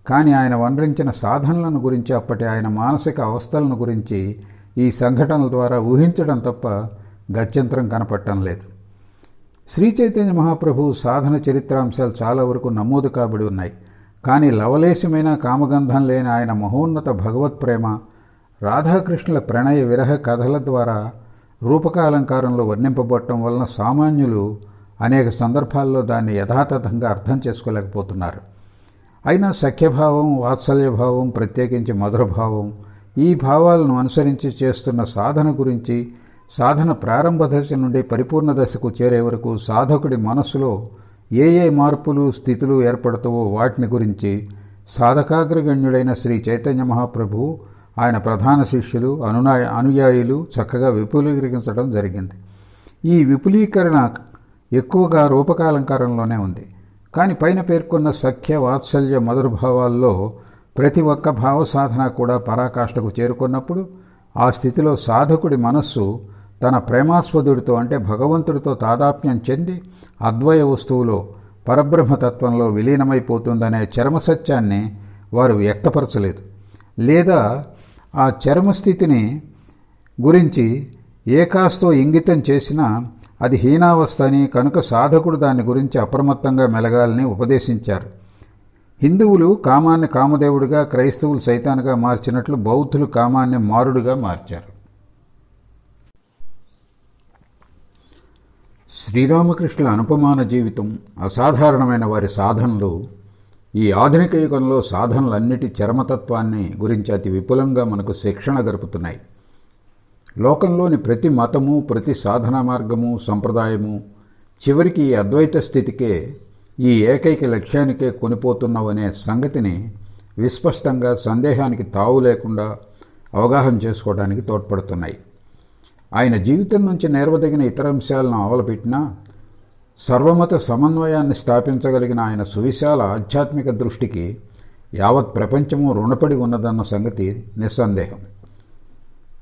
కానీ ఆయన వర్ణించిన సాధనలను గురించి, అప్పటి ఆయన మానసిక అవస్థలను గురించి ఈ సంఘటనల ద్వారా ఊహించడం తప్ప గత్యంతరం కనపడటం లేదు. శ్రీ చైతన్య మహాప్రభు సాధన చరిత్రాంశాలు చాలా వరకు నమోదు కాబడి ఉన్నాయి. కానీ లవలేశమైన కామగంధం లేని ఆయన మహోన్నత భగవత్ప్రేమ, రాధాకృష్ణుల ప్రణయ విరహ కథల ద్వారా రూపకాలంకారంలో వర్ణింపబడటం వలన సామాన్యులు అనేక సందర్భాల్లో దాన్ని యథాతథంగా అర్థం చేసుకోలేకపోతున్నారు. అయినా సఖ్యభావం, వాత్సల్యభావం, ప్రత్యేకించి మధురభావం, ఈ భావాలను అనుసరించి చేస్తున్న సాధన గురించి, సాధన ప్రారంభ దశ నుండి పరిపూర్ణ దశకు చేరే వరకు సాధకుడి మనస్సులో ఏ మార్పులు, స్థితులు ఏర్పడతావో వాటిని గురించి సాధకాగ్రగణ్యుడైన శ్రీ చైతన్య మహాప్రభు, ఆయన ప్రధాన శిష్యులు, అనుయాయులు చక్కగా విపులీకరించడం జరిగింది. ఈ విపులీకరణ ఎక్కువగా రూపకాలంకారంలోనే ఉంది. కానీ పైన పేర్కొన్న సఖ్య, వాత్సల్య, మధురభావాల్లో ప్రతి ఒక్క భావసాధన కూడా పరాకాష్ఠకు చేరుకున్నప్పుడు ఆ స్థితిలో సాధకుడి మనస్సు తన ప్రేమాస్పదుడితో అంటే భగవంతుడితో తాదాత్మ్యం చెంది అద్వయ వస్తువులో పరబ్రహ్మతత్వంలో విలీనమైపోతుందనే చరమసత్యాన్ని వారు వ్యక్తపరచలేదు. లేదా ఆ చరమస్థితిని గురించి ఏకాస్తో ఇంగితం చేసినా అది హీనావస్థ అని, కనుక సాధకుడు దాని గురించి అప్రమత్తంగా మెలగాలని ఉపదేశించారు. హిందువులు కామాన్ని కామదేవుడిగా, క్రైస్తవులు సైతానుగా మార్చినట్లు బౌద్ధులు కామాన్ని మారుడుగా మార్చారు. శ్రీరామకృష్ణుల అనుపమాన జీవితం, అసాధారణమైన వారి సాధనలు ఈ ఆధునిక యుగంలో సాధనలన్నిటి చరమతత్వాన్ని గురించి అతి విపులంగా మనకు శిక్షణ గరుపుతున్నాయి. లోకంలోని ప్రతి మతము, ప్రతి సాధనా మార్గము, సంప్రదాయము చివరికి ఈ అద్వైత స్థితికే, ఈ ఏకైక లక్ష్యానికే కొనిపోతున్నవనే సంగతిని విస్పష్టంగా, సందేహానికి తావు లేకుండా అవగాహన చేసుకోవడానికి తోడ్పడుతున్నాయి. ఆయన జీవితం నుంచి నేర్వదగిన ఇతర అంశాలను అవలపెట్టినా సర్వమత సమన్వయాన్ని స్థాపించగలిగిన ఆయన సువిశాల ఆధ్యాత్మిక దృష్టికి యావత్ ప్రపంచము రుణపడి ఉన్నదన్న సంగతి నిస్సందేహం.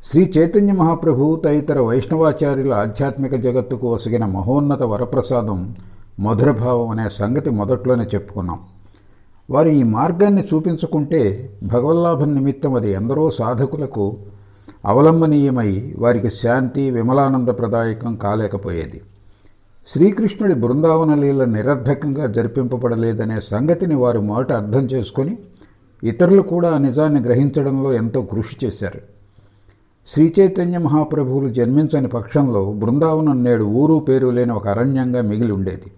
శ్రీ చైతన్య మహాప్రభు తదితర వైష్ణవాచార్యుల ఆధ్యాత్మిక జగత్తుకు ఒసగిన మహోన్నత వరప్రసాదం మధురభావం అనే సంగతి మొదట్లోనే చెప్పుకున్నాం. వారు ఈ మార్గాన్ని చూపించుకుంటే భగవల్లాభం నిమిత్తం అది ఎందరో సాధకులకు అవలంబనీయమై వారికి శాంతి, విమలానందప్రదాయకం కాలేకపోయేది. శ్రీకృష్ణుడి బృందావన లీల నిరర్ధకంగా జరిపింపబడలేదనే సంగతిని వారు మొదట అర్థం చేసుకొని ఇతరులు కూడా ఆ నిజాన్ని గ్రహించడంలో ఎంతో కృషి చేశారు. శ్రీ చైతన్య మహాప్రభువులు జన్మించని పక్షంలో బృందావనం నేడు ఊరు పేరు లేని ఒక అరణ్యంగా మిగిలి ఉండేది.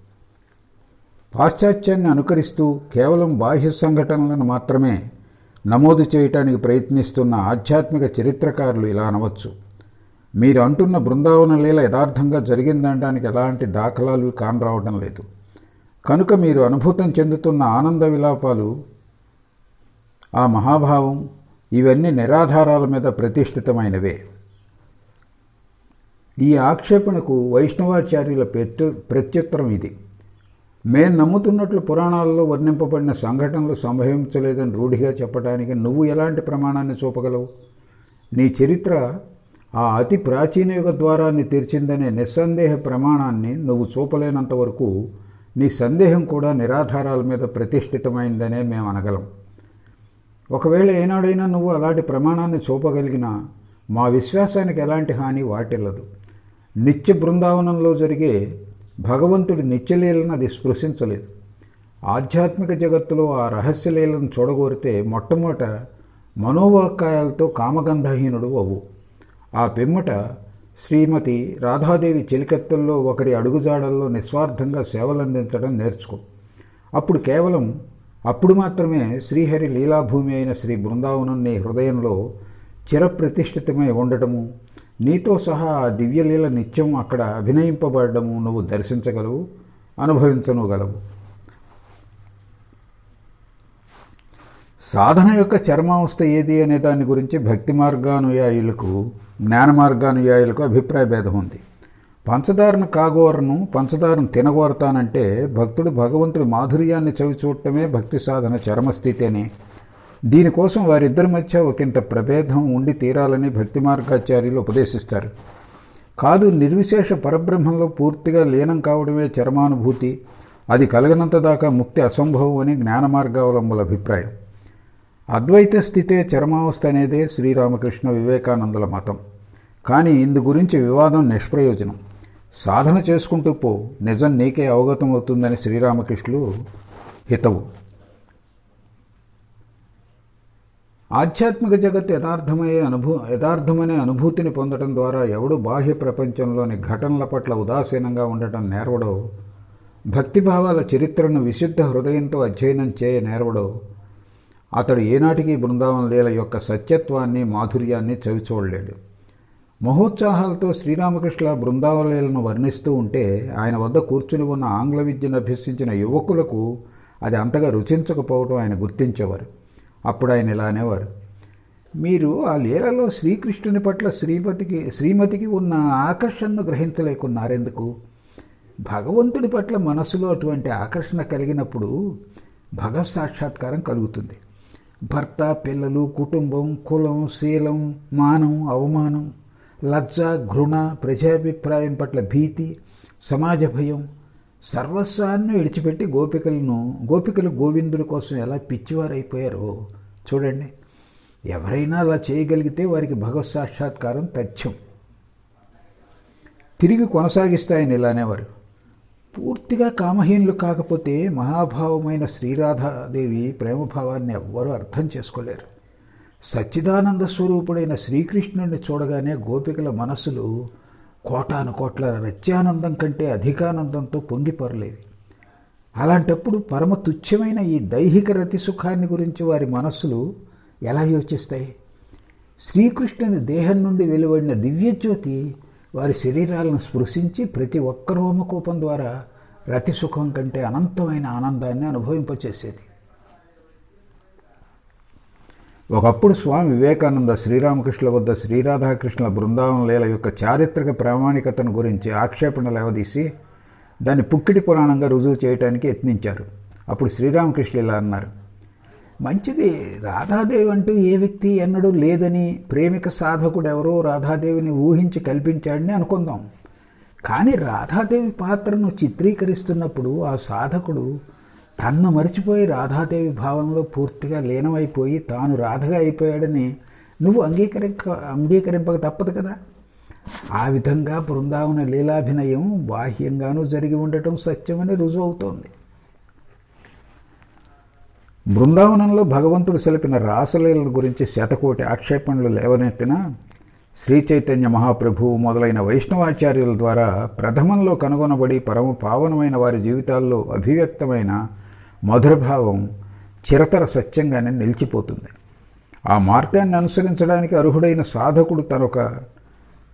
పాశ్చాత్యాన్ని అనుకరిస్తూ కేవలం బాహ్య సంఘటనలను మాత్రమే నమోదు చేయటానికి ప్రయత్నిస్తున్న ఆధ్యాత్మిక చరిత్రకారులు ఇలా అనవచ్చు: మీరు అంటున్న బృందావన లీల యథార్థంగా జరిగిందనడానికి ఎలాంటి దాఖలాలు కానరావడం లేదు. కనుక మీరు అనుభూతం చెందుతున్న ఆనంద విలాపాలు, ఆ మహాభావం, ఇవన్నీ నిరాధారాల మీద ప్రతిష్ఠితమైనవే. ఈ ఆక్షేపణకు వైష్ణవాచార్యుల ప్రత్యుత్తరం ఇది: మేం నమ్ముతున్నట్లు పురాణాలలో వర్ణింపబడిన సంఘటనలు సంభవించలేదని రూఢిగా చెప్పడానికి నువ్వు ఎలాంటి ప్రమాణాన్ని చూపగలవు? నీ చరిత్ర ఆ అతి ప్రాచీన యుగ ద్వారాన్ని తెరిచిందనే నిస్సందేహ ప్రమాణాన్ని నువ్వు చూపలేనంత వరకు నీ సందేహం కూడా నిరాధారాల మీద ప్రతిష్ఠితమైందనే మేము అనగలం. ఒకవేళ ఏనాడైనా నువ్వు అలాంటి ప్రమాణాన్ని చూపగలిగినా మా విశ్వాసానికి ఎలాంటి హాని వాటిల్లదు. నిత్య బృందావనంలో జరిగే భగవంతుడి నిత్యలీలను అది స్పృశించలేదు. ఆధ్యాత్మిక జగత్తులో ఆ రహస్యలీలను చూడగోరితే మొట్టమొదట మనోవాక్కాయాలతో కామగంధహీనుడు అవ్వు. ఆ పిమ్మట శ్రీమతి రాధాదేవి చెలికత్తెల్లో ఒకరి అడుగుజాడల్లో నిస్వార్థంగా సేవలందించడం నేర్చుకో. అప్పుడు కేవలం అప్పుడు మాత్రమే శ్రీహరి లీలాభూమి అయిన శ్రీ బృందావనం నీ హృదయంలో చిరప్రతిష్ఠితమై ఉండటము, నీతో సహా ఆ దివ్యలీల నిత్యం అక్కడ అభినయింపబడము నువ్వు దర్శించగలవు, అనుభవించనుగలవు. సాధన యొక్క చరమావస్థ ఏది అనే దాని గురించి భక్తి మార్గానుయాయులకు, జ్ఞాన మార్గానుయాయులకు అభిప్రాయ భేదం ఉంది. పంచదారను కాగోరను, పంచదారను తినగోరతానంటే భక్తుడు భగవంతుడి మాధుర్యాన్ని చవి చూడటమే భక్తి సాధన చరమస్థితి అని, దీనికోసం వారిద్దరి మధ్య ఒకంత ప్రభేదం ఉండి తీరాలని భక్తి మార్గాచార్యులు ఉపదేశిస్తారు. కాదు, నిర్విశేష పరబ్రహ్మంలో పూర్తిగా లీనం కావడమే చరమానుభూతి, అది కలిగినంత దాకా ముక్తి అసంభవం అని జ్ఞాన మార్గావలంబుల అభిప్రాయం. అద్వైత స్థితే చరమావస్థ అనేదే శ్రీరామకృష్ణ వివేకానందుల మతం. కానీ ఇందు గురించి వివాదం నిష్ప్రయోజనం. సాధన చేసుకుంటూ పో, నిజం నీకే అవగతం అవుతుందని శ్రీరామకృష్ణులు హితవు. ఆధ్యాత్మిక జగత్ యథార్థమనే అనుభూతిని పొందడం ద్వారా ఎవడు బాహ్య ప్రపంచంలోని ఘటనల పట్ల ఉదాసీనంగా ఉండటం నేర్వడో, భక్తిభావాల చరిత్రను విశుద్ధ హృదయంతో అధ్యయనం నేర్వడో, అతడు ఏనాటికి బృందావన లీల యొక్క సత్యత్వాన్ని, మాధుర్యాన్ని చవిచూడలేడు. మహోత్సాహాలతో శ్రీరామకృష్ణ బృందావన లీలను వర్ణిస్తూ ఉంటే ఆయన వద్ద కూర్చుని ఉన్న ఆంగ్ల విద్యను అభ్యసించిన యువకులకు అది అంతగా రుచించకపోవడం ఆయన గుర్తించేవారు. అప్పుడు ఆయన ఇలా అనేవారు: మీరు ఆ లీలలో శ్రీకృష్ణుని పట్ల శ్రీమతికి ఉన్న ఆకర్షణను గ్రహించలేకున్నారెందుకు? భగవంతుడి పట్ల మనసులో అటువంటి ఆకర్షణ కలిగినప్పుడు భగవత్ సాక్షాత్కారం కలుగుతుంది. భర్త, పిల్లలు, కుటుంబం, కులం, శీలం, మానం, అవమానం, లజ్జ, ఘృణ, ప్రజాభిప్రాయం పట్ల భీతి, సమాజ భయం సర్వస్వాన్ని విడిచిపెట్టి గోపికలు గోవిందుడి కోసం ఎలా పిచ్చివారైపోయారో చూడండి. ఎవరైనా అలా చేయగలిగితే వారికి భగవత్ సాక్షాత్కారం తథ్యం. తిరిగి కొనసాగిస్తాయని ఇలా అనేవారు: పూర్తిగా కామహీనులు కాకపోతే మహాభావమైన శ్రీరాధాదేవి ప్రేమభావాన్ని ఎవ్వరూ అర్థం చేసుకోలేరు. సచ్చిదానంద స్వరూపుడైన శ్రీకృష్ణుడిని చూడగానే గోపికల మనస్సులు కోటాను కోట్ల రత్యానందం కంటే అధికానందంతో పొంగిపొరలేవి. అలాంటప్పుడు పరమ తుచ్చమైన ఈ దైహిక రతి సుఖాన్ని గురించి వారి మనస్సులు ఎలా యోచిస్తాయి? శ్రీకృష్ణుని దేహం నుండి వెలువడిన దివ్యజ్యోతి వారి శరీరాలను స్పృశించి ప్రతి ఒక్క రోమకోపం ద్వారా రతి సుఖం కంటే అనంతమైన ఆనందాన్ని అనుభవింపచేసేది. ఒకప్పుడు స్వామి వివేకానంద శ్రీరామకృష్ణుల వద్ద శ్రీరాధాకృష్ణుల బృందావన లీల యొక్క చారిత్రక ప్రామాణికతను గురించి ఆక్షేపణలు లేవదీసి దాన్ని పుక్కిడి పురాణంగా రుజువు చేయడానికి యత్నించారు. అప్పుడు శ్రీరామకృష్ణులు ఇలా అన్నారు: మంచిది, రాధాదేవి అంటూ ఏ వ్యక్తి ఎన్నడూ లేదని ప్రేమిక సాధకుడెవరో రాధాదేవిని ఊహించి కల్పించాడని అనుకుందాం. కానీ రాధాదేవి పాత్రను చిత్రీకరిస్తున్నప్పుడు ఆ సాధకుడు తన్ను మరిచిపోయి రాధాదేవి భావంలో పూర్తిగా లీనమైపోయి తాను రాధగా అయిపోయాడని నువ్వు అంగీకరింపక తప్పదు కదా. ఆ విధంగా బృందావన లీలాభినయం బాహ్యంగానూ జరిగి ఉండటం సత్యమని రుజువు అవుతోంది. బృందావనంలో భగవంతుడు సెలిపిన రాసలీల గురించి శతకోటి ఆక్షేపణలు లేవనెత్తిన శ్రీ చైతన్య మహాప్రభువు మొదలైన వైష్ణవాచార్యుల ద్వారా ప్రథమంలో కనుగొనబడి పరమ పావనమైన వారి జీవితాల్లో అభివ్యక్తమైన మధురభావం చిరతర సత్యంగానే నిలిచిపోతుంది. ఆ మార్గాన్ని అనుసరించడానికి అర్హుడైన సాధకుడు తనొక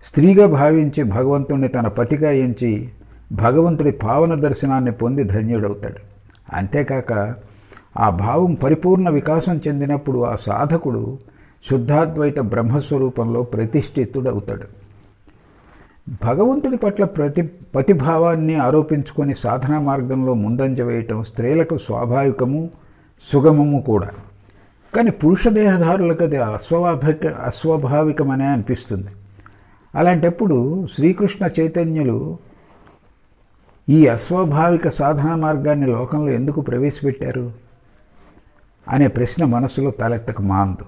స్త్రీగా భావించి భగవంతుణ్ణి తన పతిగా ఎంచి భగవంతుడి పావన దర్శనాన్ని పొంది ధన్యుడవుతాడు. అంతేకాక ఆ భావం పరిపూర్ణ వికాసం చెందినప్పుడు ఆ సాధకుడు శుద్ధాద్వైత బ్రహ్మస్వరూపంలో ప్రతిష్ఠితుడవుతాడు. భగవంతుడి పట్ల ప్రతిభావాన్ని ఆరోపించుకొని సాధనా మార్గంలో ముందంజ వేయటం స్త్రీలకు స్వాభావికము, సుగమము కూడా. కానీ పురుష దేహధారులకు అది అస్వాభావికమనే అనిపిస్తుంది. అలాంటప్పుడు శ్రీకృష్ణ చైతన్యులు ఈ అస్వాభావిక సాధనా మార్గాన్ని లోకంలో ఎందుకు ప్రవేశపెట్టారు అనే ప్రశ్న మనసులో తలెత్తక మాందు.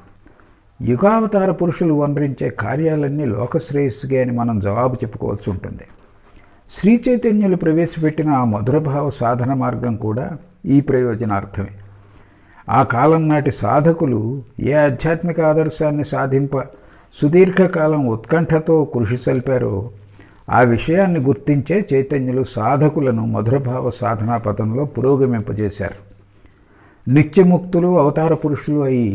యుగావతార పురుషులు వనరించే కార్యాలన్నీ లోకశ్రేయస్సుగా అని మనం జవాబు చెప్పుకోవాల్సి ఉంటుంది. శ్రీ చైతన్యులు ప్రవేశపెట్టిన ఆ మధురభావ సాధన మార్గం కూడా ఈ ప్రయోజనార్థమే. ఆ కాలం నాటి సాధకులు ఏ ఆధ్యాత్మిక ఆదర్శాన్ని సాధింప సుదీర్ఘకాలం ఉత్కంఠతో కృషి సల్పారో ఆ విషయాన్ని గుర్తించే చైతన్యులు సాధకులను మధురభావ సాధనా పథంలో పురోగమింపజేశారు. నిత్యముక్తులు అవతార పురుషులు అయి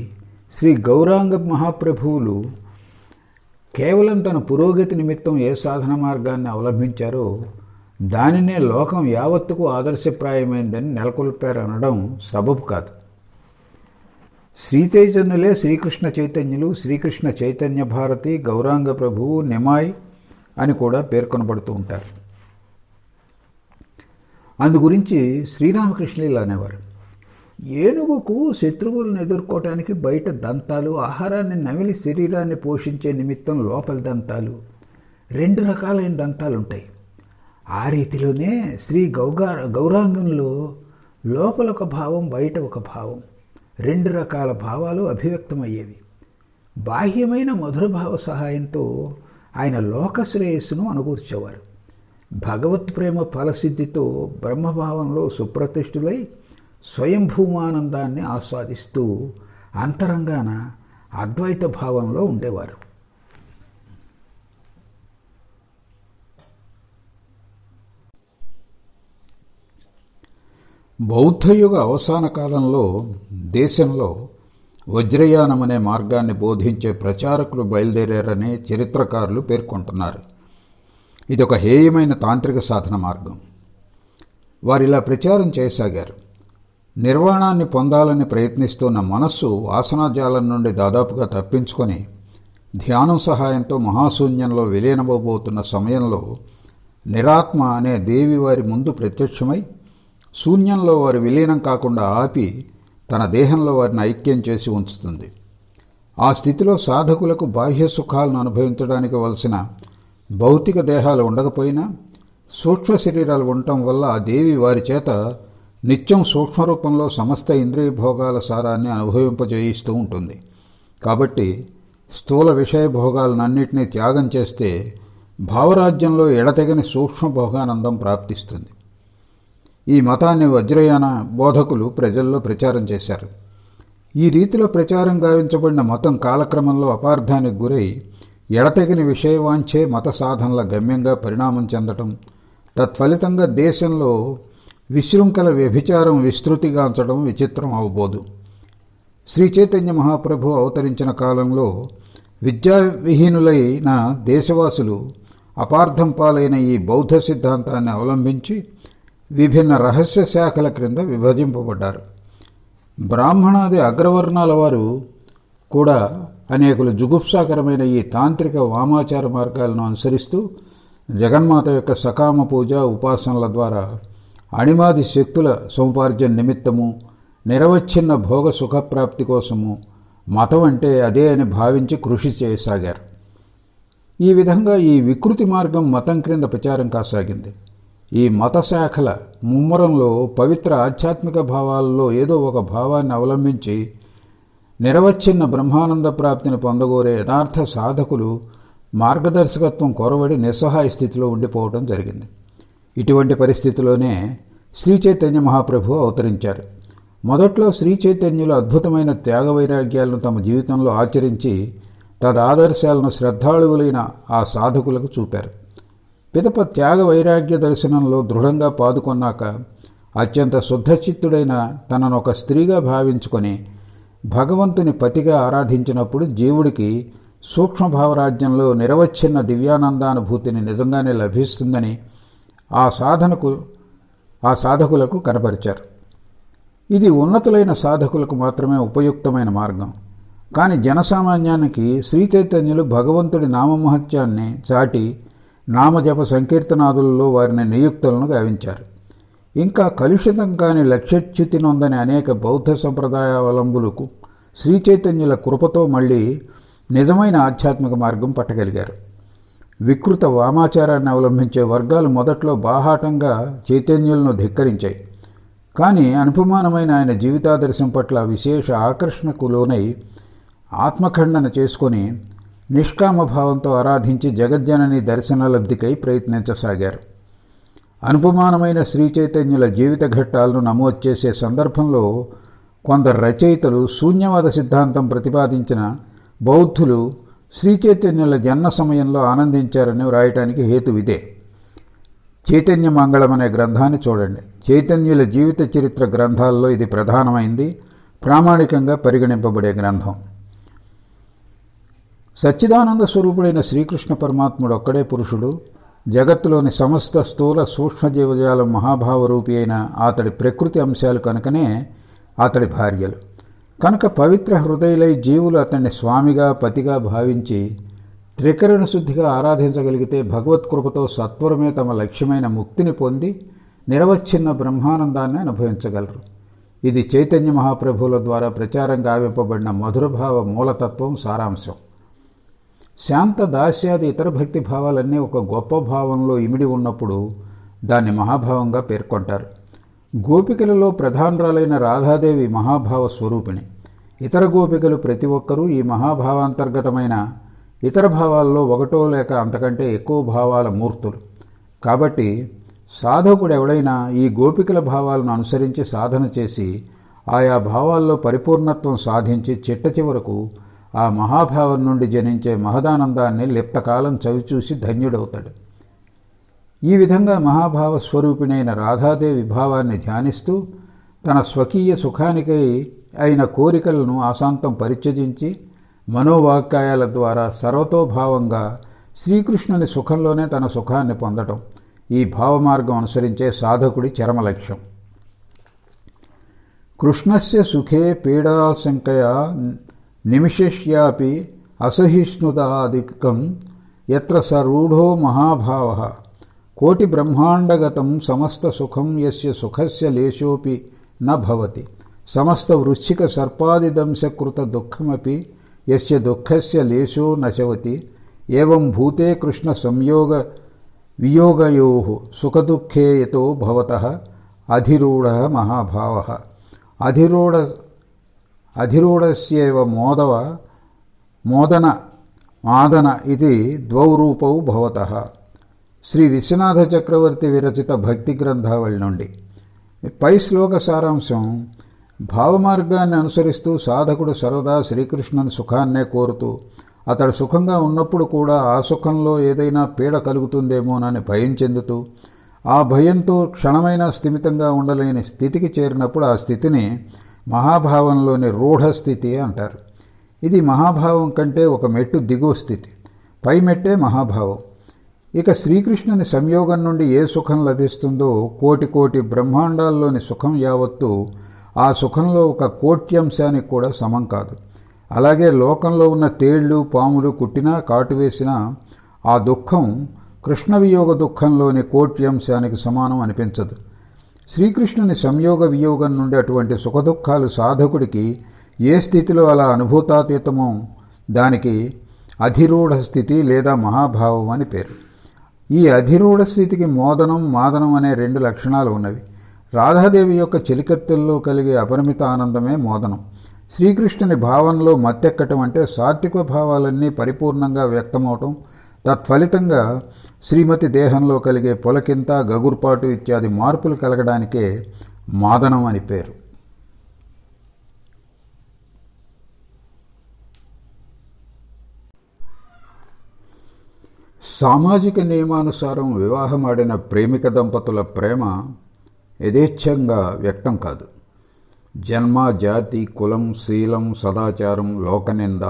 శ్రీ గౌరాంగ మహాప్రభువులు కేవలం తన పురోగతి నిమిత్తం ఏ సాధన మార్గాన్ని అవలంబించారో దానినే లోకం యావత్తుకు ఆదర్శప్రాయమైందని నెలకొల్పారనడం సబబు కాదు. శ్రీ చైతన్యులే శ్రీకృష్ణ చైతన్యులు, శ్రీకృష్ణ చైతన్య భారతి, గౌరాంగ ప్రభువు, నిమాయ్ అని కూడా పేర్కొనబడుతూ ఉంటారు. అందు గురించి శ్రీరామకృష్ణులు ఇలా అనేవారు: ఏనుగుకు శత్రువులను ఎదుర్కోవటానికి బయట దంతాలు, ఆహారాన్ని నమిలి శరీరాన్ని పోషించే నిమిత్తం లోపలి దంతాలు, 2 రకాలైన దంతాలుంటాయి. ఆ రీతిలోనే శ్రీ గౌరాంగంలో లోపల ఒక భావం, బయట ఒక భావం, 2 రకాల భావాలు అభివ్యక్తమయ్యేవి. బాహ్యమైన మధుర భావ సహాయంతో ఆయన లోకశ్రేయస్సును అనుకూర్చేవారు. భగవత్ ప్రేమ ఫలసిద్ధితో బ్రహ్మభావంలో సుప్రతిష్ఠులై స్వయంభూమానందాన్ని ఆస్వాదిస్తూ అంతరంగాన అద్వైత భావంలో ఉండేవారు. బౌద్ధయుగ అవసాన కాలంలో దేశంలో వజ్రయానం అనే మార్గాన్ని బోధించే ప్రచారకులు బయలుదేరారని చరిత్రకారులు పేర్కొంటున్నారు. ఇదొక హేయమైన తాంత్రిక సాధన మార్గం. వారిలా ప్రచారం చేయసాగారు: నిర్వాణాన్ని పొందాలని ప్రయత్నిస్తున్న మనస్సు వాసనాజాలం నుండి దాదాపుగా తప్పించుకొని ధ్యానం సహాయంతో మహాశూన్యంలో విలీనమవబోతున్న సమయంలో నిరాత్మ అనే దేవి వారి ముందు ప్రత్యక్షమై శూన్యంలో వారి విలీనం కాకుండా ఆపి తన దేహంలో వారిని ఐక్యం చేసి ఉంచుతుంది. ఆ స్థితిలో సాధకులకు బాహ్య సుఖాలను అనుభవించడానికి వలసిన భౌతిక దేహాలు ఉండకపోయినా సూక్ష్మ శరీరాలు ఉండటం వల్ల ఆ దేవి వారి చేత నిత్యం సూక్ష్మరూపంలో సమస్త ఇంద్రియ భోగాల సారాన్ని అనుభవింపజేయిస్తూ ఉంటుంది. కాబట్టి స్థూల విషయ భోగాలన్నింటినీ త్యాగం చేస్తే భావరాజ్యంలో ఎడతెగని సూక్ష్మ భోగానందం ప్రాప్తిస్తుంది. ఈ మతాన్ని వజ్రయాన బోధకులు ప్రజల్లో ప్రచారం చేశారు. ఈ రీతిలో ప్రచారం గావించబడిన మతం కాలక్రమంలో అపార్థానికి గురై ఎడతెగని విషయవాంఛే మత సాధనల గమ్యంగా పరిణామం చెందటం, తత్ఫలితంగా దేశంలో విశృంఖల వ్యభిచారం విస్తృతిగాంచడం విచిత్రం అవబోదు. శ్రీ చైతన్య మహాప్రభు అవతరించిన కాలంలో విద్యావిహీనులైన దేశవాసులు అపార్థం పాలైన ఈ బౌద్ధ సిద్ధాంతాన్ని అవలంబించి విభిన్న రహస్య శాఖల క్రింద విభజింపబడ్డారు. బ్రాహ్మణాది అగ్రవర్ణాల వారు కూడా అనేకులు జుగుప్సాకరమైన ఈ తాంత్రిక వామాచార మార్గాలను అనుసరిస్తూ జగన్మాత యొక్క సకామ పూజ, ఉపాసనల ద్వారా అణిమాది శక్తుల సముపార్జన నిమిత్తము, నిరవచ్ఛిన్న భోగ సుఖప్రాప్తి కోసము మతం అంటే అదే అని భావించి కృషి చేయసాగారు. ఈ విధంగా ఈ వికృతి మార్గం మతం క్రింద ప్రచారం కాసాగింది. ఈ మత శాఖల ముమ్మరంలో పవిత్ర ఆధ్యాత్మిక భావాలలో ఏదో ఒక భావాన్ని అవలంబించి నిరవచ్ఛిన్న బ్రహ్మానంద ప్రాప్తిని పొందగోరే యథార్థ సాధకులు మార్గదర్శకత్వం కొరవడి నిస్సహాయ స్థితిలో ఉండిపోవడం జరిగింది. ఇటువంటి పరిస్థితిలోనే శ్రీ చైతన్య మహాప్రభు అవతరించారు. మొదట్లో శ్రీ చైతన్యులు అద్భుతమైన త్యాగ వైరాగ్యాలను తమ జీవితంలో ఆచరించి తదాదర్శాలను శ్రద్ధాళువులైన ఆ సాధకులకు చూపారు. పిదప త్యాగ వైరాగ్య దర్శనంలో దృఢంగా పాదుకొన్నాక అత్యంత శుద్ధచిత్తుడైన తనను ఒక స్త్రీగా భావించుకొని భగవంతుని పతిగా ఆరాధించినప్పుడు జీవుడికి సూక్ష్మభావరాజ్యంలో నిరవచ్ఛిన్న దివ్యానందానుభూతిని నిజంగానే లభిస్తుందని ఆ సాధకులకు కనపరిచారు. ఇది ఉన్నతులైన సాధకులకు మాత్రమే ఉపయుక్తమైన మార్గం. కానీ జనసామాన్యానికి శ్రీ చైతన్యులు భగవంతుడి నామమహత్యాన్ని చాటి నామజప సంకీర్తనాదులలో వారిని నియుక్తులను గావించారు. ఇంకా కలుషితం కాని లక్ష్యచ్యుతి నొందని అనేక బౌద్ధ సంప్రదాయావలంబులకు శ్రీ చైతన్యుల కృపతో మళ్ళీ నిజమైన ఆధ్యాత్మిక మార్గం పట్టగలిగారు. వికృత వామాచారాన్ని అవలంబించే వర్గాలు మొదట్లో బాహాటంగా చైతన్యులను ధిక్కరించాయి. కానీ అనుపమానమైన ఆయన జీవితాదర్శం పట్ల విశేష ఆకర్షణకు లోనై ఆత్మఖండన చేసుకొని నిష్కామభావంతో ఆరాధించి జగజ్జనని దర్శనలబ్ధికై ప్రయత్నించసాగారు. అనుపమానమైన శ్రీ చైతన్యుల జీవిత ఘట్టాలను నమోదు చేసే సందర్భంలో కొందరు రచయితలు శూన్యవాద సిద్ధాంతం ప్రతిపాదించిన బౌద్ధులు శ్రీ చైతన్యుల జన్మ సమయంలో ఆనందించారని వ్రాయటానికి హేతువిదే. చైతన్య మంగళం అనే గ్రంథాన్ని చూడండి. చైతన్యుల జీవిత చరిత్ర గ్రంథాల్లో ఇది ప్రధానమైంది, ప్రామాణికంగా పరిగణింపబడే గ్రంథం. సచ్చిదానంద స్వరూపుడైన శ్రీకృష్ణ పరమాత్ముడు ఒక్కడే పురుషుడు. జగత్తులోని సమస్త స్థూల సూక్ష్మ జీవజాలం మహాభావరూపి అయిన అతడి ప్రకృతి అంశాలు కనుకనే అతడి భార్యలు. కనుక పవిత్ర హృదయులై జీవులు అతన్ని స్వామిగా పతిగా భావించి త్రికరణ శుద్ధిగా ఆరాధించగలిగితే భగవత్కృపతో సత్వరమే తమ లక్ష్యమైన ముక్తిని పొంది నిరవచ్ఛిన్న బ్రహ్మానందాన్ని అనుభవించగలరు. ఇది చైతన్య మహాప్రభువుల ద్వారా ప్రచారం గావింపబడిన మధురభావ మూలతత్వం సారాంశం. శాంత దాస్యాది ఇతర భక్తి భావాలన్నీ ఒక గొప్ప భావంలో ఇమిడి ఉన్నప్పుడు దాన్ని మహాభావంగా పేర్కొంటారు. గోపికలలో ప్రధానరాలైన రాధాదేవి మహాభావ స్వరూపిణి. ఇతర గోపికలు ప్రతి ఒక్కరూ ఈ మహాభావాంతర్గతమైన ఇతర భావాల్లో ఒకటో లేక అంతకంటే ఎక్కువ భావాల మూర్తులు. కాబట్టి సాధకుడెవడైనా ఈ గోపికల భావాలను అనుసరించి సాధన చేసి ఆయా భావాల్లో పరిపూర్ణత్వం సాధించి చిట్ట చివరకు ఆ మహాభావం నుండి జనించే మహదానందాన్ని లిప్తకాలం చవిచూసి ధన్యుడవుతాడు. ఈ విధంగా మహాభావ స్వరూపిణైన రాధాదేవి భావాన్ని ధ్యానిస్తూ తన స్వకీయ సుఖానికై అయిన కోరికలను ఆశాంతం పరిత్యజించి మనోవాక్కాయాల ద్వారా సర్వతోభావంగా శ్రీకృష్ణుని సుఖంలోనే తన సుఖాన్ని పొందటం ఈ భావమార్గం అనుసరించే సాధకుడి చరమ లక్ష్యం. కృష్ణస్య సుఖే పీడాశంకయా నిమిషస్యాపి అసహిష్ణుతాదికం యత్ర సరూఢో మహాభావః కోటి బ్రహ్మాండగతం సమస్త సుఖం యస్య సుఖస్య లేశోపి న భవతి సమస్త వృశ్చిక సర్పాదిదంశకృత దుఃఖమపి యస్య దుఃఖస్య లేశో నశవతి ఏవం భూతే కృష్ణ సంయోగ వియోగయోః సుఖదుఃఖే యతో భవతః అధిరూఢః మహాభావః అధిరూఢస్యేవ మోదన మాదన ఇది ద్వౌ రూపౌ భవతః. శ్రీ విశ్వనాథ చక్రవర్తి విరచిత భక్తి గ్రంథావళి నుండి. పై శ్లోక సారాంశం: భావమార్గాన్ని అనుసరిస్తూ సాధకుడు సర్వదా శ్రీకృష్ణుని సుఖాన్నే కోరుతూ అతడు సుఖంగా ఉన్నప్పుడు కూడా ఆ సుఖంలో ఏదైనా పీడ కలుగుతుందేమోనని భయం చెందుతూ ఆ భయంతో క్షణమైనా స్థిమితంగా ఉండలేని స్థితికి చేరినప్పుడు ఆ స్థితిని మహాభావంలోని రూఢ స్థితి అంటారు. ఇది మహాభావం కంటే ఒక మెట్టు దిగువ స్థితి. పై మెట్టే మహాభావం. ఇక శ్రీకృష్ణుని సంయోగం నుండి ఏ సుఖం లభిస్తుందో కోటి కోటి బ్రహ్మాండాల్లోని సుఖం యావత్తు ఆ సుఖంలో ఒక కోట్యంశానికి కూడా సమం కాదు. అలాగే లోకంలో ఉన్న తేళ్లు పాములు కుట్టినా కాటువేసినా ఆ దుఃఖం కృష్ణ వియోగ దుఃఖంలోని కోట్యంశానికి సమానం అనిపించదు. శ్రీకృష్ణుని సంయోగ వియోగం నుండి అటువంటి సుఖదుఖాలు సాధకుడికి ఏ స్థితిలో అలా అనుభూతాతీతమో దానికి అధిరూఢ స్థితి లేదా మహాభావం అని పేరు. ఈ అధిరూఢ స్థితికి మోదనం మాదనం అనే రెండు లక్షణాలు ఉన్నవి. రాధాదేవి యొక్క చెలికత్తెల్లో కలిగే అపరిమిత ఆనందమే మోదనం. శ్రీకృష్ణుని భావంలో మత్తెక్కటం అంటే సాత్విక భావాలన్నీ పరిపూర్ణంగా వ్యక్తమవటం, తత్ఫలితంగా శ్రీమతి దేహంలో కలిగే పొలకింత గగుర్పాటు ఇత్యాది మార్పులు కలగడానికే మాదనం అని పేరు. సామాజిక నియమానుసారం వివాహమాడిన ప్రేమిక దంపతుల ప్రేమ యథేచ్ఛంగా వ్యక్తం కాదు. జన్మ, జాతి, కులం, శీలం, సదాచారం, లోకనింద,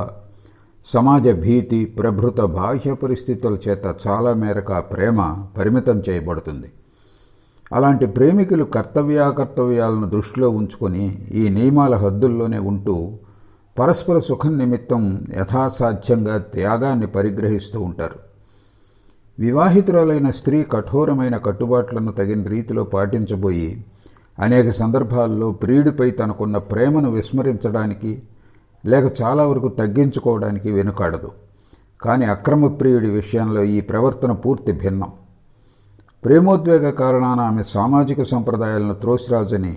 సమాజ భీతి ప్రభృత బాహ్య పరిస్థితుల చేత చాలా మేరకు ఆ ప్రేమ పరిమితం చేయబడుతుంది. అలాంటి ప్రేమికులు కర్తవ్యాకర్తవ్యాలను దృష్టిలో ఉంచుకొని ఈ నియమాల హద్దుల్లోనే ఉంటూ పరస్పర సుఖం నిమిత్తం యథాసాధ్యంగా త్యాగాన్ని పరిగ్రహిస్తూ ఉంటారు. వివాహితురాలైన స్త్రీ కఠోరమైన కట్టుబాట్లను తగిన రీతిలో పాటించబోయి అనేక సందర్భాల్లో ప్రియుడిపై తనకున్న ప్రేమను విస్మరించడానికి లేక చాలా వరకు తగ్గించుకోవడానికి వెనుకాడదు. కానీ అక్రమ ప్రియుడి విషయంలో ఈ ప్రవర్తన పూర్తి భిన్నం. ప్రేమోద్వేగ కారణాన ఆమె సామాజిక సంప్రదాయాలను త్రోసిరాజని